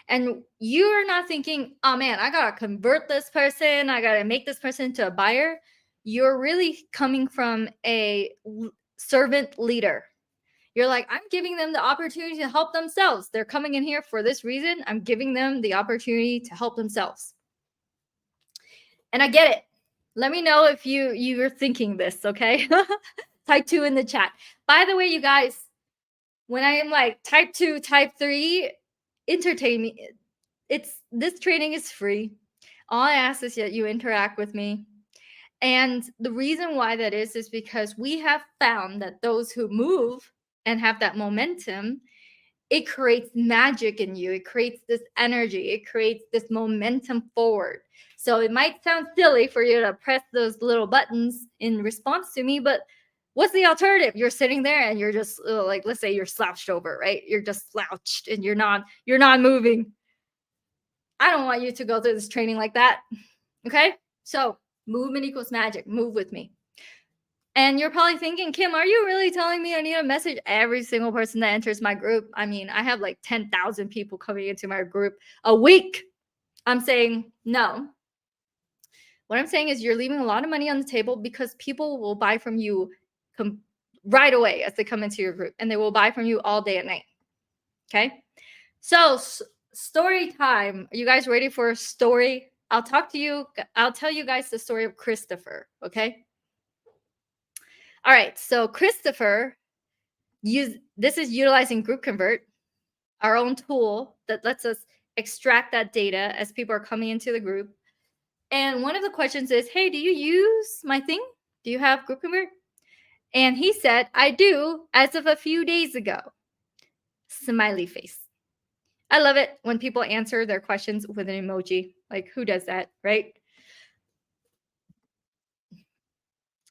And you're not thinking, oh man, I gotta convert this person, I gotta make this person into a buyer. You're really coming from a servant leader. You're like, I'm giving them the opportunity to help themselves. They're coming in here for this reason. I'm giving them the opportunity to help themselves. And I get it. Let me know if you're thinking this, okay? Type 2 in the chat. By the way, you guys, when I am like type 2, type 3, entertain me. This training is free. All I ask is that you interact with me. And the reason why that is because we have found that those who move and have that momentum, it creates magic in you. It creates this energy. It creates this momentum forward. So it might sound silly for you to press those little buttons in response to me, but what's the alternative? You're sitting there and you're just like, let's say you're slouched over, right? You're just slouched and you're not moving. I don't want you to go through this training like that. Okay? So movement equals magic. Move with me. And you're probably thinking, Kim, are you really telling me I need to message every single person that enters my group? I mean, I have like 10,000 people coming into my group a week. I'm saying no. What I'm saying is you're leaving a lot of money on the table because people will buy from you right away as they come into your group, and they will buy from you all day and night. Okay? So story time. Are you guys ready for a story? I'll tell you guys the story of Christopher, okay? All right, so Christopher, this is utilizing Group Convert, our own tool that lets us extract that data as people are coming into the group. And one of the questions is, hey, do you use my thing? Do you have Group Convert? And he said, I do, as of a few days ago. Smiley face. I love it when people answer their questions with an emoji. Like, who does that, right?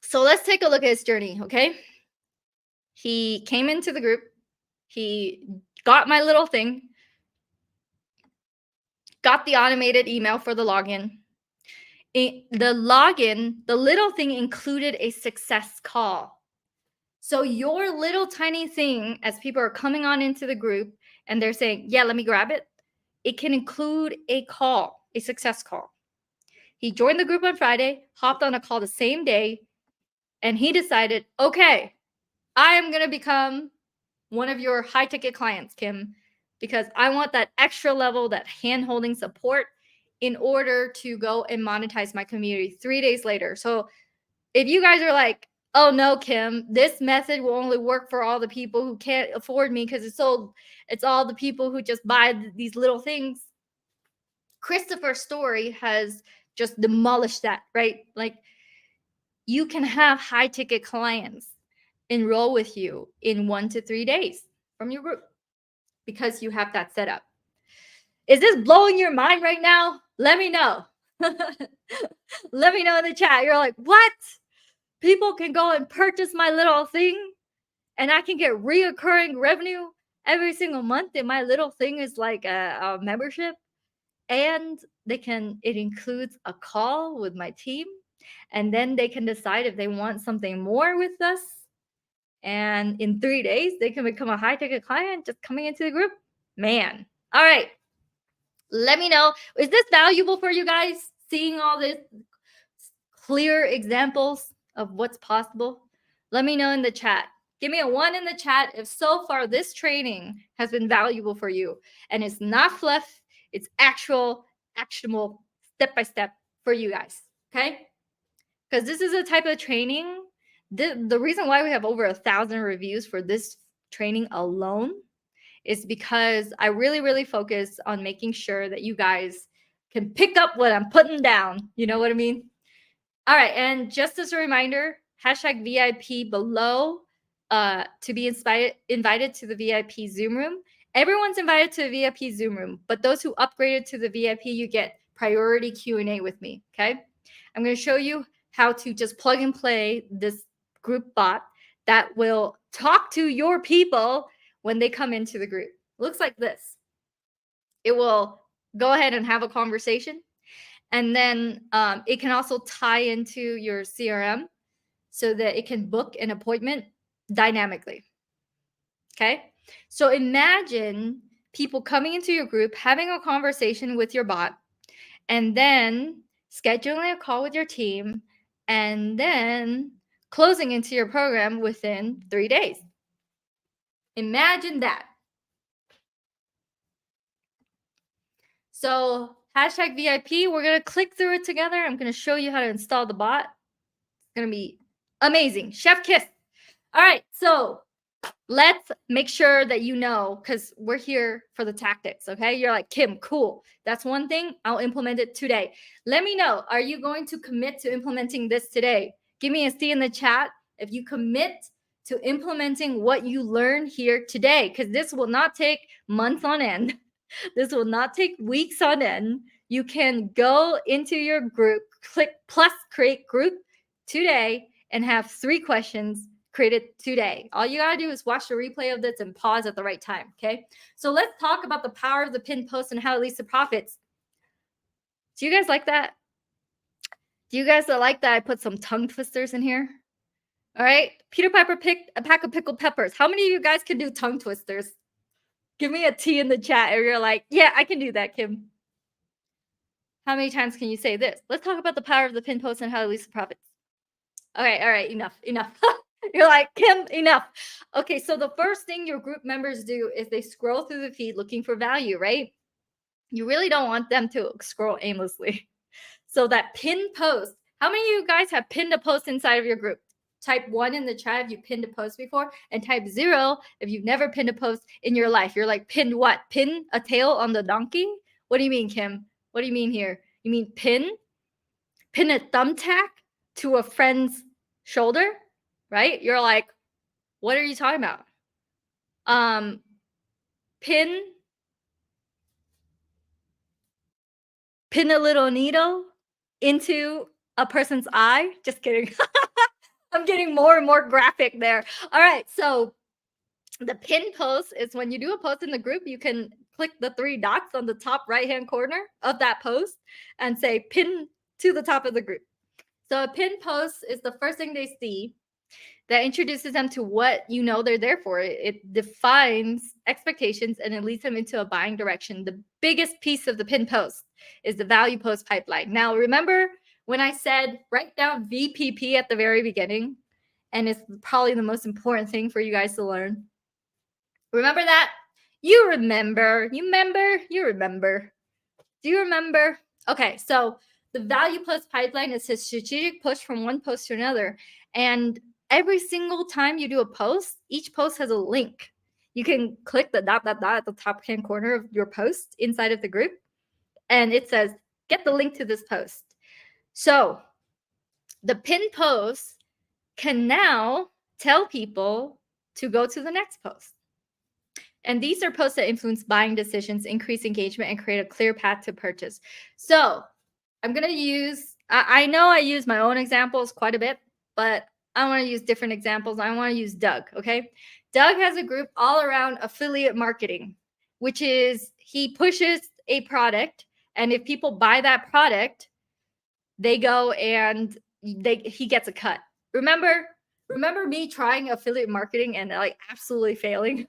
So let's take a look at his journey, okay? He came into the group. He got my little thing. Got the automated email for the login. The little thing included a success call. So your little tiny thing, as people are coming on into the group and they're saying, yeah, let me grab it, it can include a call. a success call. He joined the group on Friday, hopped on a call the same day, and he decided, okay, I am going to become one of your high ticket clients, Kim, because I want that extra level, that hand holding support in order to go and monetize my community 3 days later. So if you guys are like, oh no, Kim, this method will only work for all the people who can't afford me because it's all the people who just buy these little things. Christopher's story has just demolished that, right? Like, you can have high ticket clients enroll with you in 1 to 3 days from your group because you have that set up. Is this blowing your mind right now? Let me know. Let me know in the chat. You're like, what? People can go and purchase my little thing and I can get reoccurring revenue every single month, and my little thing is like a membership, and it includes a call with my team, and then they can decide if they want something more with us, and in 3 days they can become a high ticket client just coming into the group. Man, all right, let me know, is this valuable for you guys, seeing all this clear examples of what's possible? Let me know in the chat. Give me a 1 in the chat if so far this training has been valuable for you and it's not fluff, it's actual, actionable, step-by-step for you guys, okay? Because this is a type of training, the reason why we have over 1,000 reviews for this training alone is because I really, really focus on making sure that you guys can pick up what I'm putting down. You know what I mean? All right, and just as a reminder, hashtag VIP below to be invited to the VIP Zoom room. Everyone's invited to the VIP Zoom room, but those who upgraded to the VIP, you get priority Q&A with me, okay? I'm going to show you how to just plug and play this group bot that will talk to your people when they come into the group. Looks like this. It will go ahead and have a conversation. And then it can also tie into your CRM so that it can book an appointment dynamically. Okay? So imagine people coming into your group, having a conversation with your bot, and then scheduling a call with your team, and then closing into your program within 3 days. Imagine that. So hashtag VIP, we're going to click through it together. I'm going to show you how to install the bot. It's going to be amazing. Chef kiss. All right, so let's make sure that you know, because we're here for the tactics, okay? You're like, Kim, cool. That's one thing. I'll implement it today. Let me know. Are you going to commit to implementing this today? Give me a C in the chat if you commit to implementing what you learned here today, because this will not take months on end. This will not take weeks on end. You can go into your group, click plus create group today, and have 3 questions created today. All you gotta do is watch the replay of this and pause at the right time, okay? So let's talk about the power of the pinned post and how it leads to profits. Do you guys like that? Do you guys like that I put some tongue twisters in here? All right, Peter Piper picked a pack of pickled peppers. How many of you guys can do tongue twisters? Give me a T in the chat if you're like, yeah, I can do that, Kim. How many times can you say this? Let's talk about the power of the pinned post and how it leads to profits. All right, enough. You're like, Kim, enough. Okay, so the first thing your group members do is they scroll through the feed looking for value, right? You really don't want them to scroll aimlessly. So that pinned post, how many of you guys have pinned a post inside of your group? Type 1 in the chat if you pinned a post before, and type 0 if you've never pinned a post in your life. You're like, pinned what? Pin a tail on the donkey? What do you mean, Kim? What do you mean here? You mean pin? Pin a thumbtack to a friend's shoulder, right? You're like, what are you talking about? Pin a little needle into a person's eye? Just kidding. I'm getting more and more graphic there. All right, so the pin post is when you do a post in the group, you can click the 3 dots on the top right-hand corner of that post and say pin to the top of the group. So a pin post is the first thing they see. that introduces them to what you know they're there for. It defines expectations and it leads them into a buying direction. The biggest piece of the pin post is the value post pipeline. Now, remember when I said write down VPP at the very beginning, and it's probably the most important thing for you guys to learn. Remember that? You remember. You remember? You remember. Do you remember? Okay, so the value post pipeline is a strategic push from one post to another. And every single time you do a post, each post has a link. You can click the dot at the top hand corner of your post inside of the group. And it says, get the link to this post. So the pin post can now tell people to go to the next post. And these are posts that influence buying decisions, increase engagement, and create a clear path to purchase. So I'm going to use, I know I use my own examples quite a bit, but I want to use different examples. I want to use Doug, okay? Doug has a group all around affiliate marketing, which is he pushes a product, and if people buy that product, they go and he gets a cut. Remember me trying affiliate marketing and like absolutely failing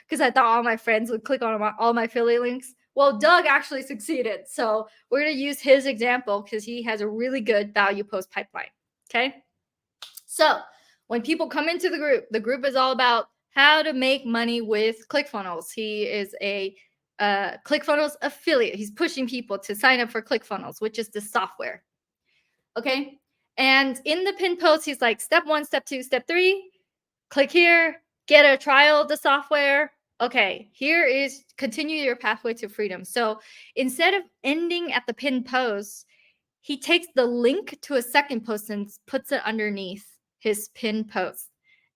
because I thought all my friends would click on all my affiliate links? Well, Doug actually succeeded. So we're going to use his example because he has a really good value post pipeline, okay? So when people come into the group is all about how to make money with ClickFunnels. He is a ClickFunnels affiliate. He's pushing people to sign up for ClickFunnels, which is the software. Okay. And in the pin post, he's like, step 1, step 2, step 3, click here, get a trial of the software. Okay, here is continue your pathway to freedom. So instead of ending at the pin post, he takes the link to a second post and puts it underneath his pin post.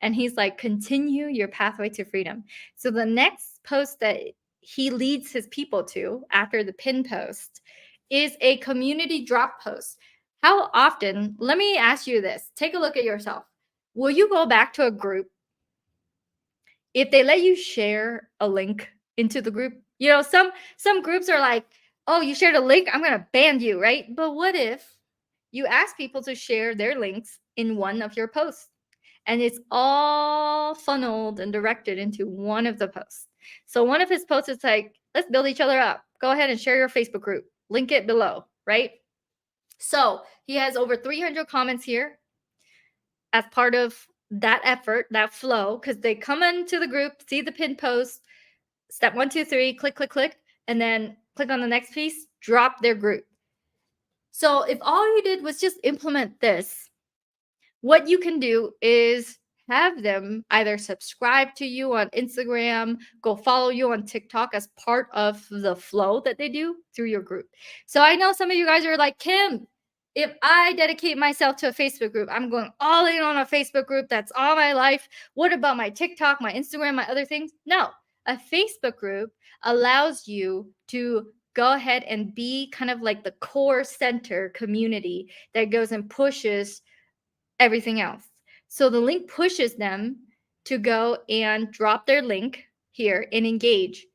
And he's like, continue your pathway to freedom. So the next post that he leads his people to after the pin post is a community drop post. How often, let me ask you this, take a look at yourself. Will you go back to a group if they let you share a link into the group? You know, some groups are like, oh, you shared a link, I'm going to ban you, right? But what if you ask people to share their links in one of your posts and it's all funneled and directed into one of the posts? So one of his posts is like, let's build each other up. Go ahead and share your Facebook group. Link it below, right? So he has over 300 comments here as part of that effort, that flow, because they come into the group, see the pin post, step 1, 2, 3, click, click, click, and then click on the next piece, drop their group. So if all you did was just implement this, what you can do is have them either subscribe to you on Instagram, go follow you on TikTok as part of the flow that they do through your group. So I know some of you guys are like, Kim, if I dedicate myself to a Facebook group, I'm going all in on a Facebook group. That's all my life. What about my TikTok, my Instagram, my other things? No, a Facebook group allows you to go ahead and be kind of like the core center community that goes and pushes everything else. So the link pushes them to go and drop their link here and engage.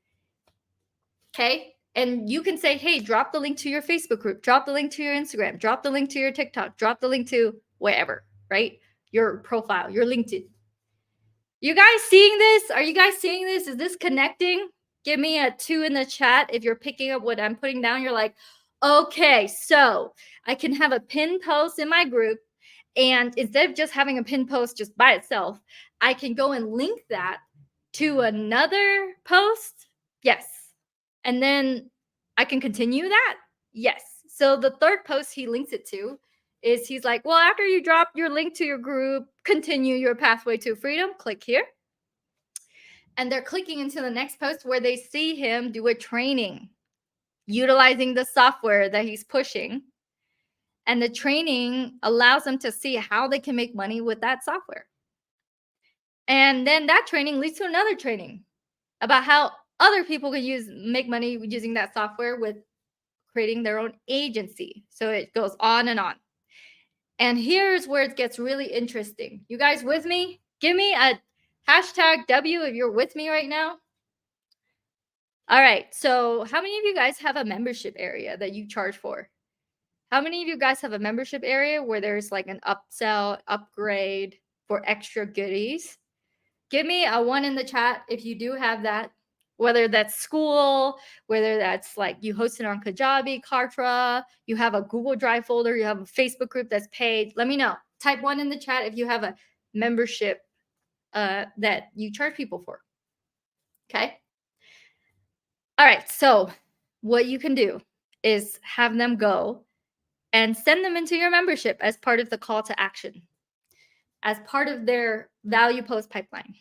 Okay. And you can say, hey, drop the link to your Facebook group, drop the link to your Instagram, drop the link to your TikTok, drop the link to wherever, right? Your profile, your LinkedIn. You guys seeing this? Are you guys seeing this? Is this connecting? Give me a 2 in the chat if you're picking up what I'm putting down. You're like, okay, so I can have a pin post in my group. And instead of just having a pin post just by itself, I can go and link that to another post. Yes. And then I can continue that. Yes. So the third post he links it to is he's like, well, after you drop your link to your group, continue your pathway to freedom, click here. And they're clicking into the next post where they see him do a training utilizing the software that he's pushing. And the training allows them to see how they can make money with that software. And then that training leads to another training about how other people can make money using that software with creating their own agency. So it goes on and on. And here's where it gets really interesting. You guys with me? Give me a hashtag W if you're with me right now. All right. So how many of you guys have a membership area that you charge for? How many of you guys have a membership area where there's like an upsell, upgrade for extra goodies? Give me a 1 in the chat if you do have that, whether that's school, whether that's like you host it on Kajabi, Kartra, you have a Google Drive folder, you have a Facebook group that's paid. Let me know. Type 1 in the chat if you have a membership that you charge people for. Okay. All right. So what you can do is have them go and send them into your membership as part of the call to action, as part of their value post pipeline.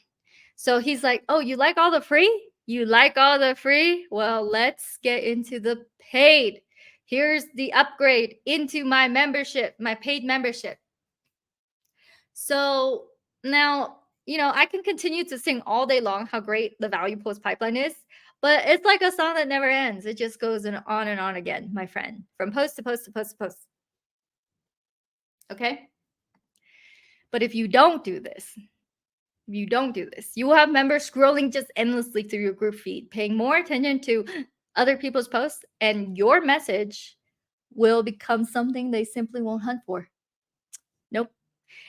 So he's like, oh, you like all the free? You like all the free? Well, let's get into the paid. Here's the upgrade into my membership, my paid membership. So now, I can continue to sing all day long how great the value post pipeline is, but it's like a song that never ends. It just goes on and on again, my friend, from post to post to post to post. Okay? But if you don't do this, you will have members scrolling just endlessly through your group feed, paying more attention to other people's posts, and your message will become something they simply won't hunt for. Nope.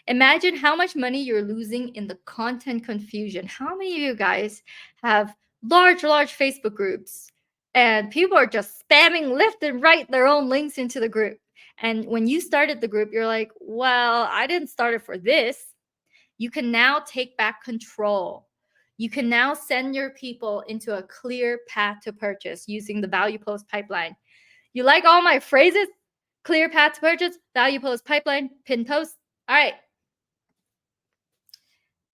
Imagine how much money you're losing in the content confusion. How many of you guys have large Facebook groups and people are just spamming left and right their own links into the group? And when you started the group, you're like, well, I didn't start it for this. You can now take back control. You can now send your people into a clear path to purchase using the value post pipeline. You like all my phrases? Clear path to purchase, value post pipeline, pin post. All right.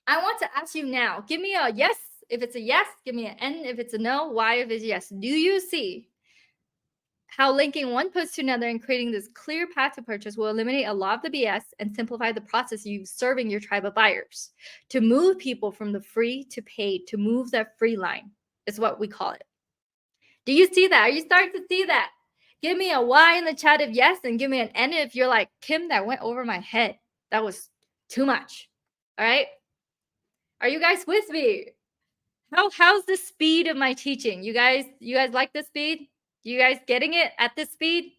I want to ask you now, give me a yes if it's a yes, give me an N if it's a no, Y if it's yes. Do you see how linking one post to another and creating this clear path to purchase will eliminate a lot of the BS and simplify the process of serving your tribe of buyers? To move people from the free to paid, to move that free line is what we call it. Do you see that? Are you starting to see that? Give me a Y in the chat if yes, and give me an N if you're like, Kim, that went over my head. That was too much. All right? Are you guys with me? How's the speed of my teaching? You guys like the speed? You guys getting it at this speed?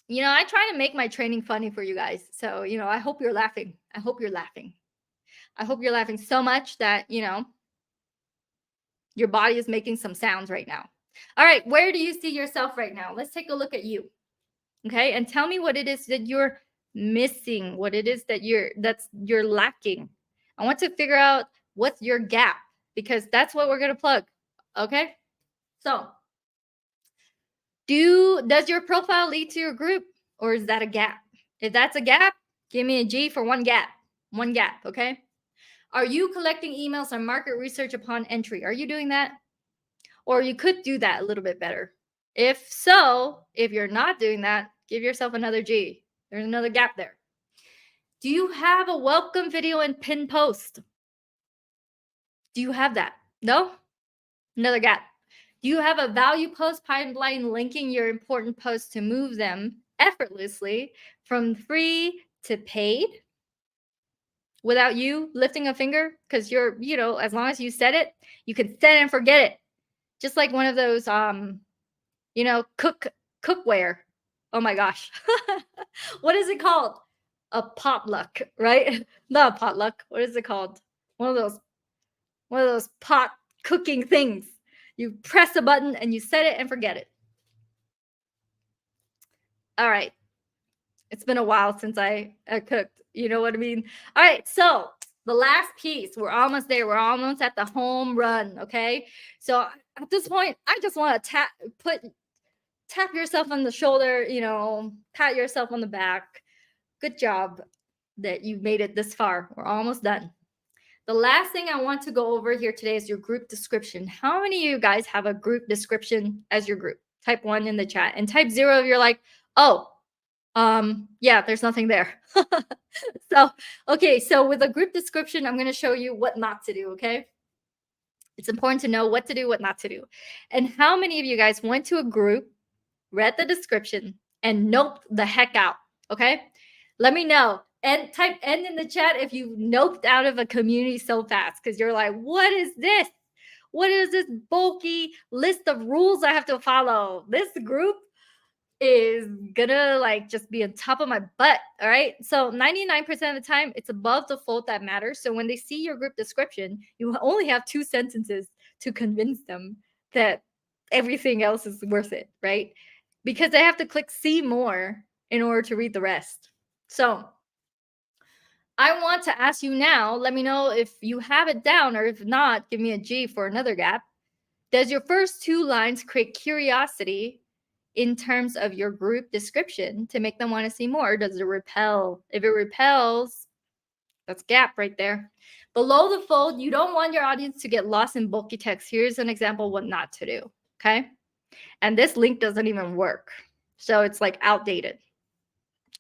I try to make my training funny for you guys. So, I hope you're laughing. I hope you're laughing. I hope you're laughing so much that, your body is making some sounds right now. All right, where do you see yourself right now? Let's take a look at you. Okay, and tell me what it is that you're missing, what it is that you're lacking. I want to figure out what's your gap, because that's what we're going to plug. Okay? So, does your profile lead to your group, or is that a gap? If that's a gap, give me a G for one gap. One gap, okay? Are you collecting emails and market research upon entry? Are you doing that? Or you could do that a little bit better. If so, if you're not doing that, give yourself another G. There's another gap there. Do you have a welcome video and pin post? Do you have that? No? Another gap. Do you have a value post pipeline linking your important posts to move them effortlessly from free to paid without you lifting a finger? Because you're, as long as you said it, you can set it and forget it. Just like one of those, cookware. Oh my gosh. What is it called? A potluck, right? Not a potluck. What is it called? One of those pot cooking things. You press a button and you set it and forget it. All right. It's been a while since I cooked. You know what I mean? All right. So the last piece, we're almost there. We're almost at the home run. Okay. So at this point, I just want to tap yourself on the shoulder, pat yourself on the back. Good job that you made it this far. We're almost done. The last thing I want to go over here today is your group description. How many of you guys have a group description as your group? Type 1 in the chat, and type 0 if you're like, oh, yeah, there's nothing there. So with a group description, I'm going to show you what not to do. Okay. It's important to know what to do, what not to do. And how many of you guys went to a group, read the description, and noped the heck out? Okay. Let me know. And type N in the chat if you noped out of a community so fast, because you're like, what is this? What is this bulky list of rules I have to follow? This group? is gonna like just be on top of my butt. All right. So 99% of the time, it's above the fold that matters. So when they see your group description, you only have 2 sentences to convince them that everything else is worth it, right? Because they have to click see more in order to read the rest. So I want to ask you now, let me know if you have it down, or if not, give me a G for another gap. Does your first 2 lines create curiosity in terms of your group description to make them want to see more? Or does it repel? If it repels, that's gap right there. Below the fold, you don't want your audience to get lost in bulky text. Here's an example of what not to do, okay? And this link doesn't even work. So it's like outdated.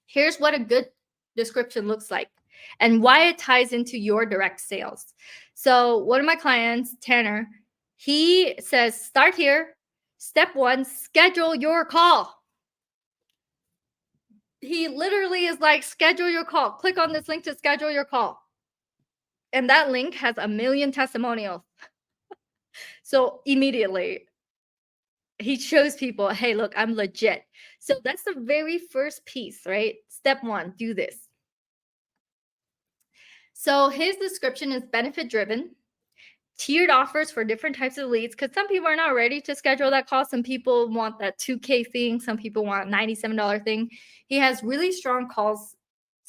Here's what a good description looks like and why it ties into your direct sales. So one of my clients, Tanner, he says, start here. Step 1, schedule your call. He literally is like, schedule your call. Click on this link to schedule your call. And that link has 1 million testimonials. So immediately, he shows people, hey, look, I'm legit. So that's the very first piece, right? Step 1, do this. So his description is benefit driven, tiered offers for different types of leads, because some people are not ready to schedule that call. Some people want that $2K thing. Some people want a $97 thing. He has really strong calls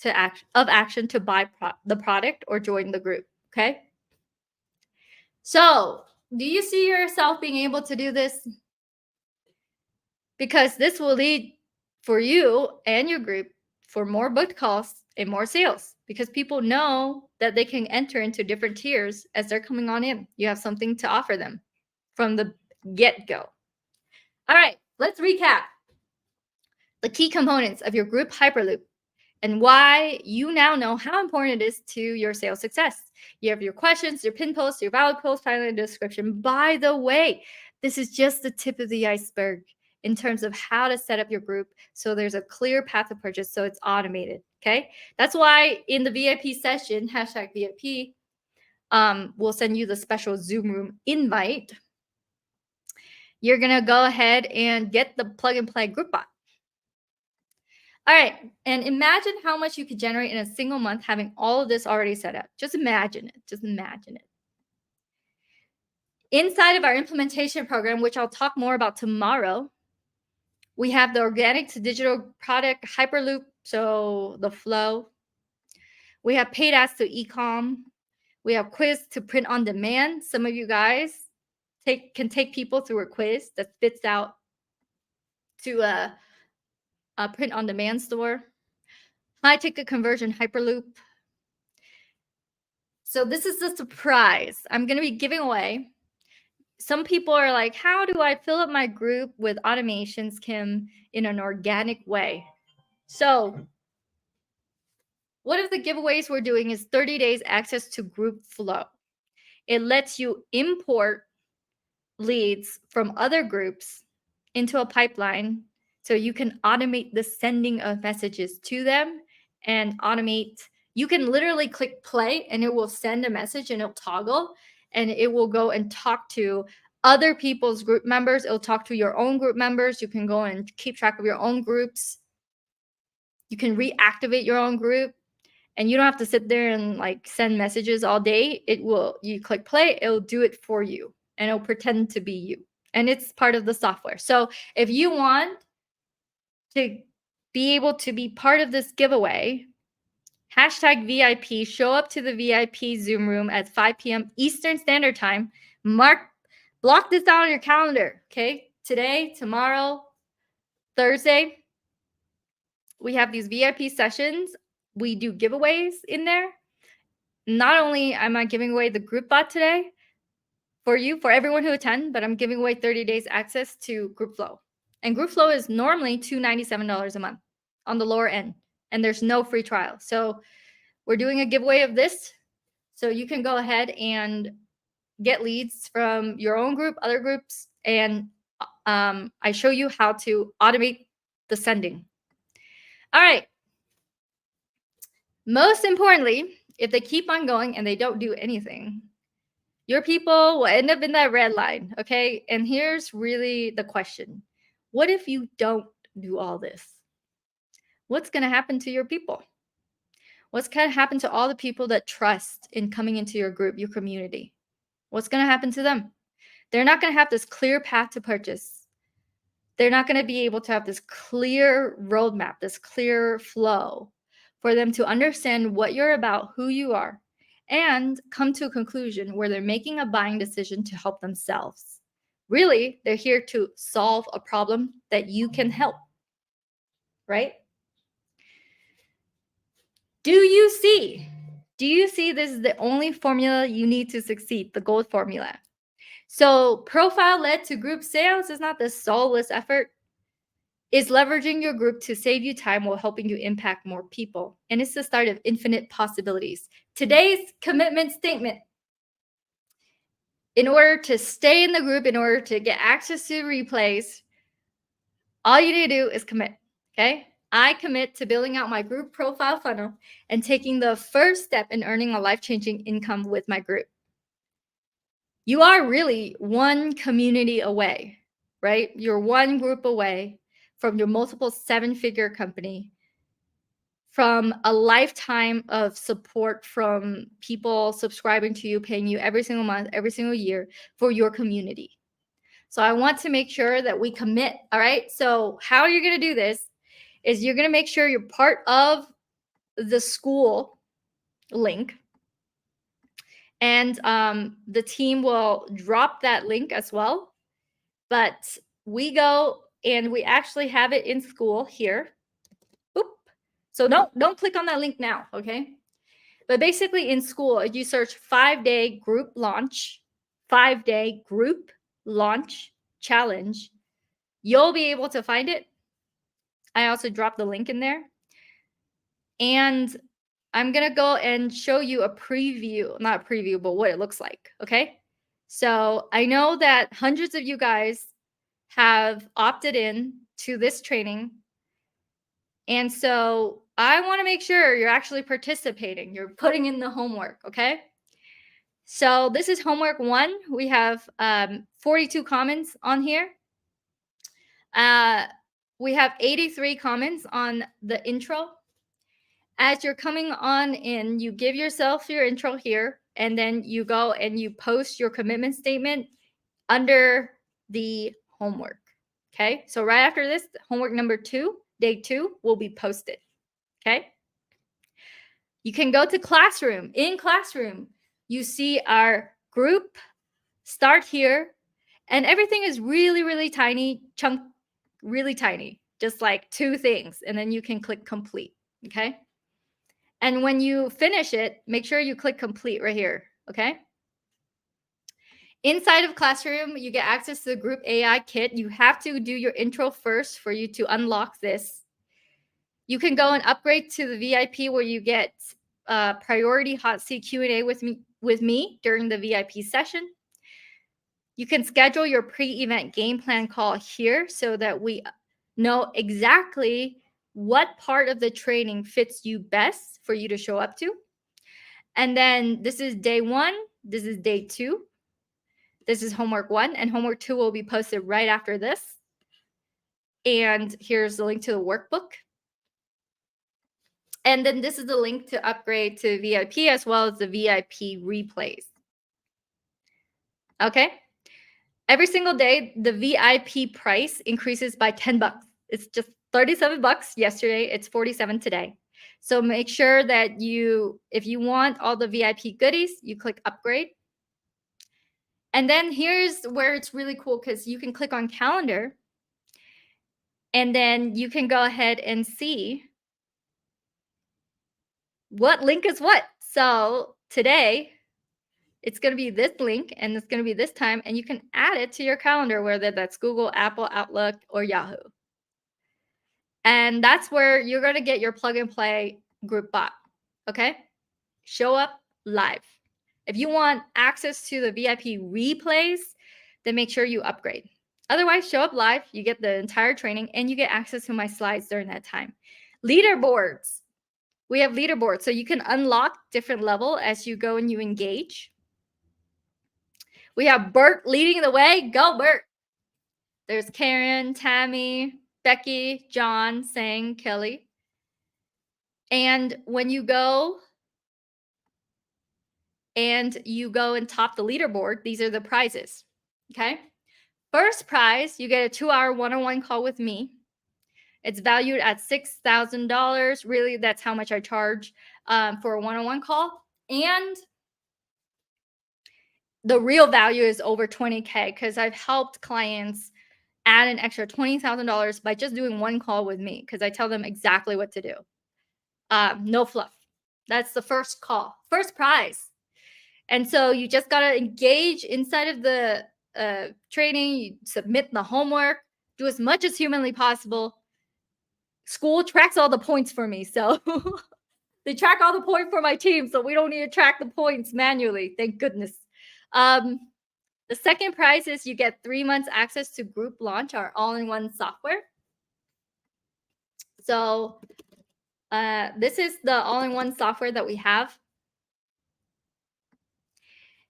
to action to buy the product or join the group. Okay. So do you see yourself being able to do this? Because this will lead for you and your group for more booked calls and more sales, because people know that they can enter into different tiers as they're coming on in. You have something to offer them from the get-go. All right, let's recap the key components of your group Hyperloop and why you now know how important it is to your sales success. You have your questions, your pin posts, your valid post, finally the description. By the way, this is just the tip of the iceberg in terms of how to set up your group so there's a clear path of purchase, so it's automated, okay? That's why in the VIP session, #VIP, we'll send you the special Zoom room invite. You're going to go ahead and get the plug and play group bot. All right, and imagine how much you could generate in a single month having all of this already set up. Just imagine it. Just imagine it. Inside of our implementation program, which I'll talk more about tomorrow, we have the organic to digital product Hyperloop, so the flow. We have paid ads to e-com. We have quiz to print on demand. Some of you guys can take people through a quiz that spits out to a print on demand store. High ticket conversion Hyperloop. So this is the surprise. I'm going to be giving away. Some people are like, how do I fill up my group with automations, Kim, in an organic way? So one of the giveaways we're doing is 30 days access to group flow. It lets you import leads from other groups into a pipeline so you can automate the sending of messages to them and automate. You can literally click play and it will send a message and it'll toggle. And it will go and talk to other people's group members. It'll talk to your own group members. You can go and keep track of your own groups. You can reactivate your own group. And you don't have to sit there and like send messages all day. You click play, it'll do it for you. And it'll pretend to be you. And it's part of the software. So if you want to be able to be part of this giveaway, #VIP, show up to the VIP Zoom room at 5 p.m. Eastern Standard Time. Block this down on your calendar, okay? Today, tomorrow, Thursday, we have these VIP sessions. We do giveaways in there. Not only am I giving away the group bot today for everyone who attend, but I'm giving away 30 days access to Group Flow. And Group Flow is normally $297 a month on the lower end. And there's no free trial. So we're doing a giveaway of this. So you can go ahead and get leads from your own group, other groups, and I show you how to automate the sending. All right. Most importantly, if they keep on going and they don't do anything, your people will end up in that red line, okay? And here's really the question. What if you don't do all this, what's going to happen to your people? What's going to happen to all the people that trust in coming into your group, your community? What's going to happen to them? They're not going to have this clear path to purchase. They're not going to be able to have this clear roadmap, this clear flow for them to understand what you're about, who you are, and come to a conclusion where they're making a buying decision to help themselves. Really, they're here to solve a problem that you can help, right? Do you see this is the only formula you need to succeed, the gold formula? So profile led to group sales is not the soulless effort. It's leveraging your group to save you time while helping you impact more people. And it's the start of infinite possibilities. Today's commitment statement. In order to stay in the group, in order to get access to replays, all you need to do is commit, okay? I commit to building out my group profile funnel and taking the first step in earning a life-changing income with my group. You are really one community away, right? You're one group away from your multiple seven-figure company, from a lifetime of support from people subscribing to you, paying you every single month, every single year for your community. So I want to make sure that we commit, all right? So how you're going to do this is you're going to make sure you're part of the school link. And the team will drop that link as well. But we go and we actually have it in school here. Oop. So don't click on that link now, okay? But basically in school, if you search 5-day group launch, 5-day group launch challenge, you'll be able to find it. I also dropped the link in there. And I'm going to go and show you a preview, not a preview, but what it looks like, okay? So I know that hundreds of you guys have opted in to this training. And so I want to make sure you're actually participating. You're putting in the homework, okay? So this is homework 1. We have 42 comments on here. We have 83 comments on the intro. As you're coming on in, you give yourself your intro here, and then you go and you post your commitment statement under the homework. Okay, so right after this, homework number 2, day 2, will be posted. Okay, you can go to Classroom. In Classroom, you see our group start here, and everything is really, really tiny, really tiny, just like 2 things, and then you can click complete. Okay. And when you finish it, make sure you click complete right here, okay? Inside of Classroom, you get access to the Group AI Kit. You have to do your intro first for you to unlock this. You can go and upgrade to the VIP where you get priority hot seat Q&A with me during the VIP session. You can schedule your pre-event game plan call here so that we know exactly what part of the training fits you best for you to show up to. And then this is day 1. This is day 2. This is homework 1. And homework 2 will be posted right after this. And here's the link to the workbook. And then this is the link to upgrade to VIP as well as the VIP replays. Okay. Every single day, the VIP price increases by $10. It's just $37 yesterday. It's $47 today. So make sure that if you want all the VIP goodies, you click upgrade. And then here's where it's really cool because you can click on calendar and then you can go ahead and see what link is what. So today it's going to be this link and it's going to be this time, and you can add it to your calendar, whether that's Google, Apple, Outlook, or Yahoo. And that's where you're going to get your plug and play group bot. Okay. Show up live. If you want access to the VIP replays, then make sure you upgrade. Otherwise, show up live. You get the entire training and you get access to my slides during that time. Leaderboards. We have leaderboards. So you can unlock different level as you go and you engage. We have Bert leading the way. Go, Bert. There's Karen, Tammy, Becky, John, Sang, Kelly. And when you go and top the leaderboard, these are the prizes. Okay. First prize, you get a 2-hour one-on-one call with me. It's valued at $6,000. Really, that's how much I charge for a one-on-one call. And the real value is over $20K because I've helped clients add an extra $20,000 by just doing one call with me because I tell them exactly what to do. No fluff. That's the first call, first prize. And so you just got to engage inside of the training. You submit the homework, do as much as humanly possible. School tracks all the points for me. So they track all the points for my team. So we don't need to track the points manually. Thank goodness. The second prize is you get 3 months access to Group Launch, our all-in-one software. So this is the all-in-one software that we have.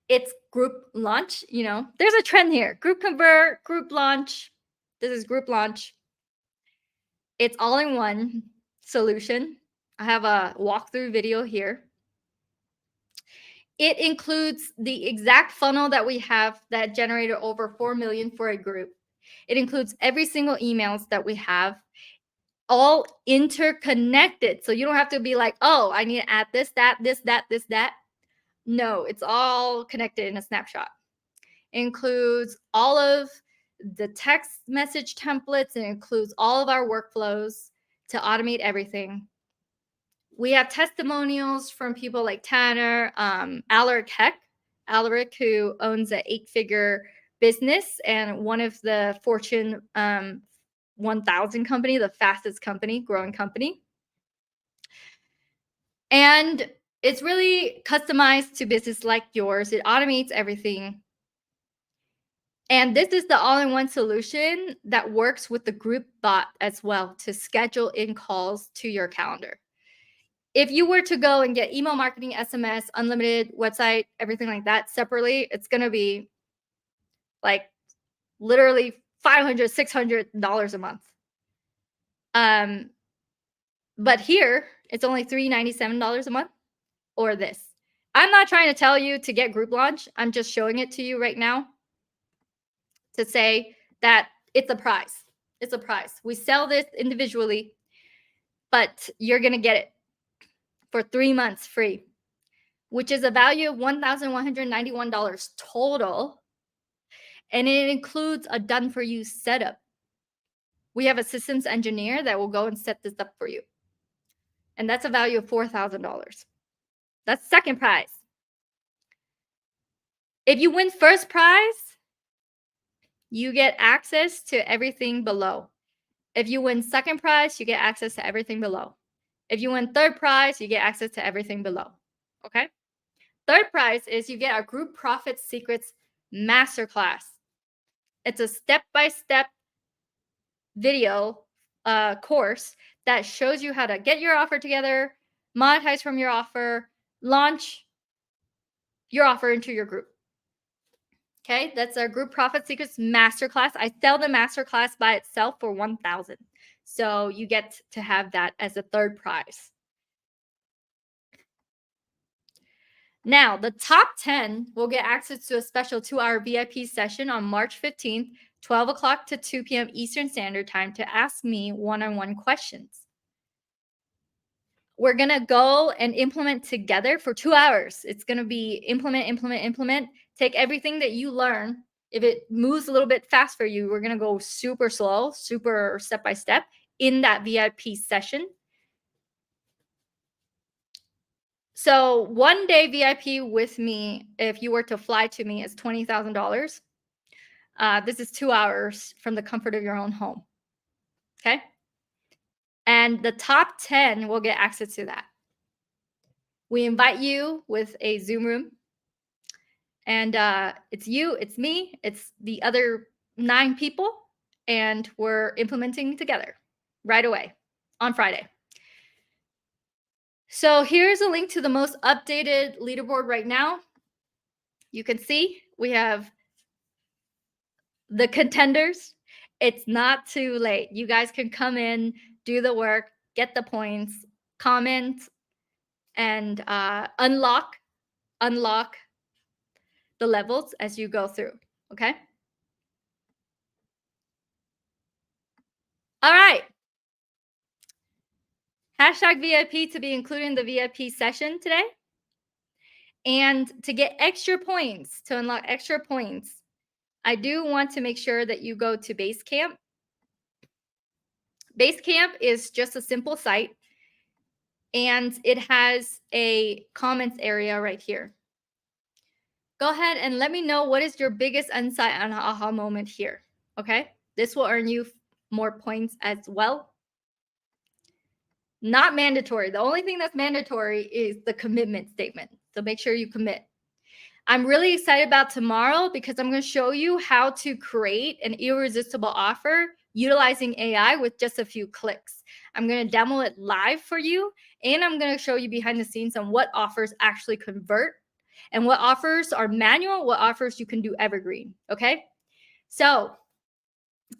It's Group Launch. You know, there's a trend here. Group Convert, Group Launch. This is Group Launch. It's all-in-one solution. I have a walkthrough video here. It includes the exact funnel that we have that generated over 4 million for a group. It includes every single emails that we have, all interconnected. So you don't have to be like, oh, I need to add this, that, this, that, this, that. No, it's all connected in a snapshot. It includes all of the text message templates. It includes all of our workflows to automate everything. We have testimonials from people like Tanner, Alaric Heck, Alaric, who owns an 8-figure business and one of the Fortune 1000 company, the fastest company, growing company. And it's really customized to business like yours. It automates everything. And this is the all-in-one solution that works with the group bot as well to schedule in calls to your calendar. If you were to go and get email marketing, SMS, unlimited website, everything like that separately, it's going to be like literally $500, $600 a month. But here, it's only $397 a month or this. I'm not trying to tell you to get Group Launch. I'm just showing it to you right now to say that it's a prize. It's a prize. We sell this individually, but you're going to get it for 3 months free, which is a value of $1,191 total. And it includes a done-for-you setup. We have a systems engineer that will go and set this up for you. And that's a value of $4,000. That's second prize. If you win first prize, you get access to everything below. If you win second prize, you get access to everything below. If you win third prize, you get access to everything below. Okay? Third prize is you get our Group Profit Secrets Masterclass. It's a step-by-step video course that shows you how to get your offer together, monetize from your offer, launch your offer into your group. Okay, that's our Group Profit Secrets Masterclass. I sell the Masterclass by itself for $1,000. So you get to have that as a third prize. Now, the top 10 will get access to a special 2-hour VIP session on March 15th, 12 o'clock to 2 p.m. Eastern Standard Time to ask me one-on-one questions. We're going to go and implement together for 2 hours. It's going to be implement. Take everything that you learn. If it moves a little bit fast for you, we're going to go super slow, super step-by-step in that VIP session. So 1 day VIP with me, if you were to fly to me, is $20,000. This is 2 hours from the comfort of your own home. Okay? And the top 10 will get access to that. We invite you with a Zoom room. And it's you, it's me, it's the other 9 people. And we're implementing together right away on Friday. So here's a link to the most updated leaderboard right now. You can see we have the contenders It's not too late. You guys can come in, do the work, get the points, comment, and unlock the levels as you go through. Okay. All right. Hashtag VIP to be included in the VIP session today. And to get extra points, to unlock extra points, I do want to make sure that you go to Basecamp. Basecamp is just a simple site, and it has a comments area right here. Go ahead and let me know what is your biggest insight and aha moment here. Okay. This will earn you more points as well. Not mandatory. The only thing that's mandatory is the commitment statement. So make sure you commit. I'm really excited about tomorrow because I'm going to show you how to create an irresistible offer utilizing AI with just a few clicks. I'm going to demo it live for you, and I'm going to show you behind the scenes on what offers actually convert and what offers are manual, what offers you can do evergreen. Okay. So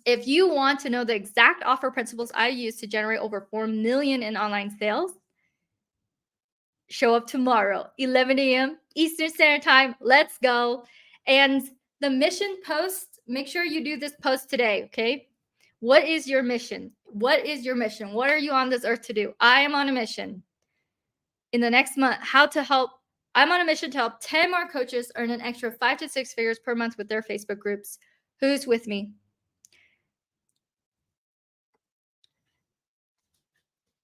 if you want to know the exact offer principles I use to generate over 4 million in online sales, show up tomorrow, 11 a.m. Eastern Standard Time. Let's go. And the mission post, make sure you do this post today, okay? What is your mission? What is your mission? What are you on this earth to do? I am on a mission. In the next month, I'm on a mission to help 10 more coaches earn an extra 5 to 6 figures per month with their Facebook groups. Who's with me?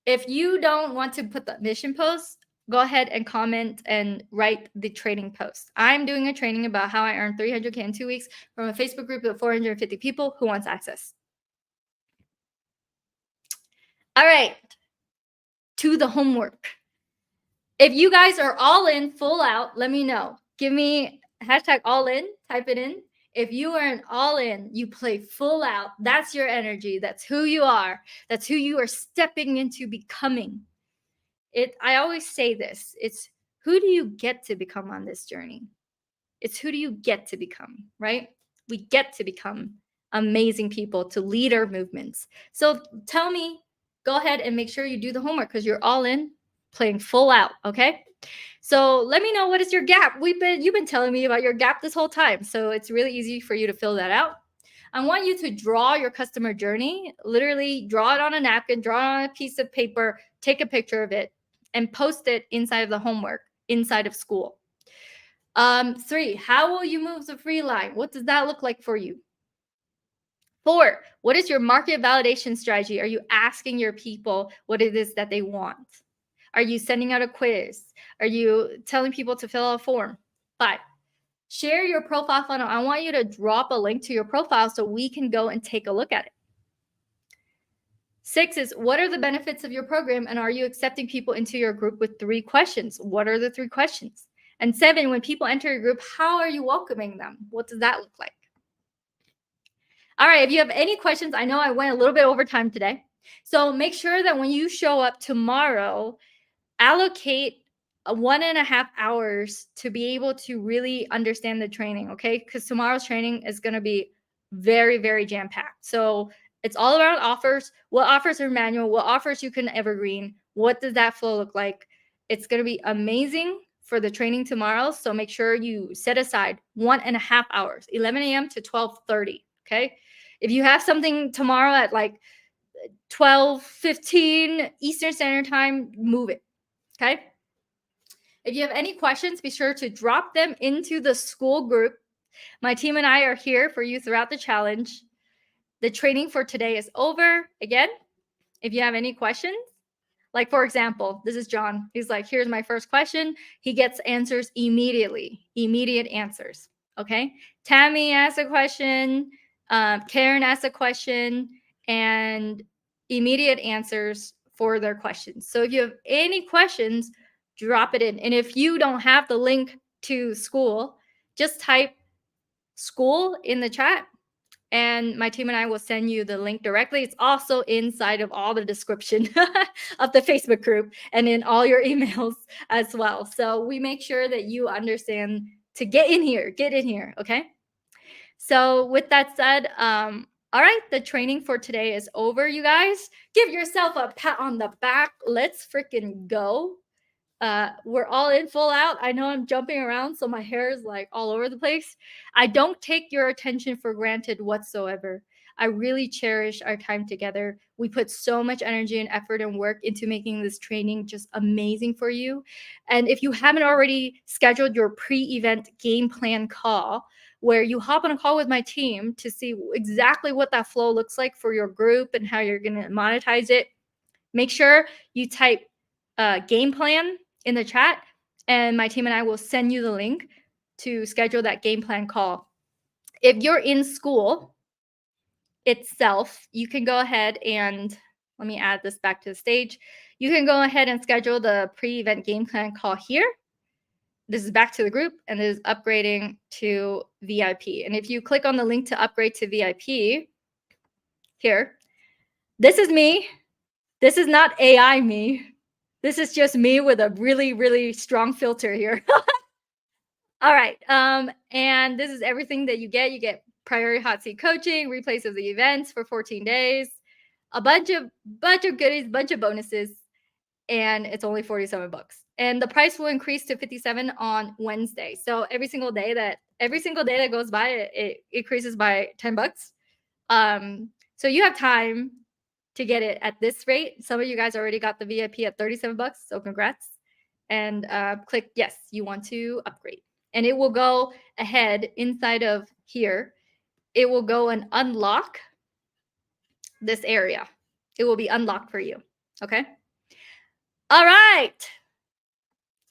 If you don't want to put the mission post, go ahead and comment and write the training post. I'm doing a training about how I earned 300K in 2 weeks from a Facebook group of 450 people who wants access. All right, to the homework. If you guys are all in, full out, let me know. Give me hashtag all in, type it in. If you are an all in, you play full out. That's your energy. That's who you are. That's who you are stepping into becoming. I always say this. It's who do you get to become on this journey? It's who do you get to become, right? We get to become amazing people to lead our movements. So tell me, go ahead and make sure you do the homework because you're all in, playing full out, okay? So let me know, what is your gap? You've been telling me about your gap this whole time. So it's really easy for you to fill that out. I want you to draw your customer journey, literally draw it on a napkin, draw it on a piece of paper, take a picture of it, and post it inside of the homework, inside of school. 3, how will you move the free line? What does that look like for you? 4, what is your market validation strategy? Are you asking your people what it is that they want? Are you sending out a quiz? Are you telling people to fill out a form? 5, share your profile funnel. I want you to drop a link to your profile so we can go and take a look at it. 6 is, what are the benefits of your program, and are you accepting people into your group with 3 questions? What are the 3 questions? And 7, when people enter your group, how are you welcoming them? What does that look like? All right, if you have any questions, I know I went a little bit over time today. So make sure that when you show up tomorrow, allocate 1.5 hours to be able to really understand the training, okay? Because tomorrow's training is going to be very, very jam-packed. So it's all around offers. What offers are manual? What offers you can evergreen? What does that flow look like? It's going to be amazing for the training tomorrow. So make sure you set aside 1.5 hours, 11 a.m. to 12:30, okay? If you have something tomorrow at like 12:15 Eastern Standard Time, move it, okay? If you have any questions, be sure to drop them into the school group. My team and I are here for you throughout the challenge. The training for today is over. Again, if you have any questions, like for example, this is John. He's like, here's my first question. He gets answers immediately, immediate answers, okay? Tammy asked a question, Karen asked a question, and immediate answers for their questions. So if you have any questions, drop it in. And if you don't have the link to school, just type school in the chat and my team and I will send you the link directly. It's also inside of all the description of the Facebook group and in all your emails as well. So we make sure that you understand to get in here, okay? So with that said, All right, the training for today is over, you guys. Give yourself a pat on the back. Let's freaking go. We're all in full out. I know I'm jumping around, so my hair is like all over the place. I don't take your attention for granted whatsoever. I really cherish our time together. We put so much energy and effort and work into making this training just amazing for you. And if you haven't already scheduled your pre-event game plan call, where you hop on a call with my team to see exactly what that flow looks like for your group and how you're going to monetize it, make sure you type game plan in the chat, and my team and I will send you the link to schedule that game plan call. If you're in school itself, you can go ahead and, let me add this back to the stage. You can go ahead and schedule the pre-event game plan call here. This is back to the group, and this is upgrading to VIP. And if you click on the link to upgrade to VIP here, this is me. This is not AI me. This is just me with a really, really strong filter here. All right. And this is everything that you get. You get priority hot seat coaching, replays of the events for 14 days, a bunch of goodies, bunch of bonuses, and it's only 47 bucks. And the price will increase to 57 on Wednesday. So every single day that goes by, it increases by 10 bucks. So you have time to get it at this rate. Some of you guys already got the VIP at 37 bucks, so congrats. And click yes, you want to upgrade. And it will go ahead inside of here. It will go and unlock this area. It will be unlocked for you, okay? All right.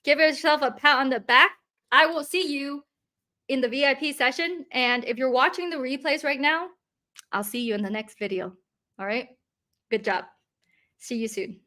Give yourself a pat on the back. I will see you in the VIP session. And if you're watching the replays right now, I'll see you in the next video. All right? Good job. See you soon.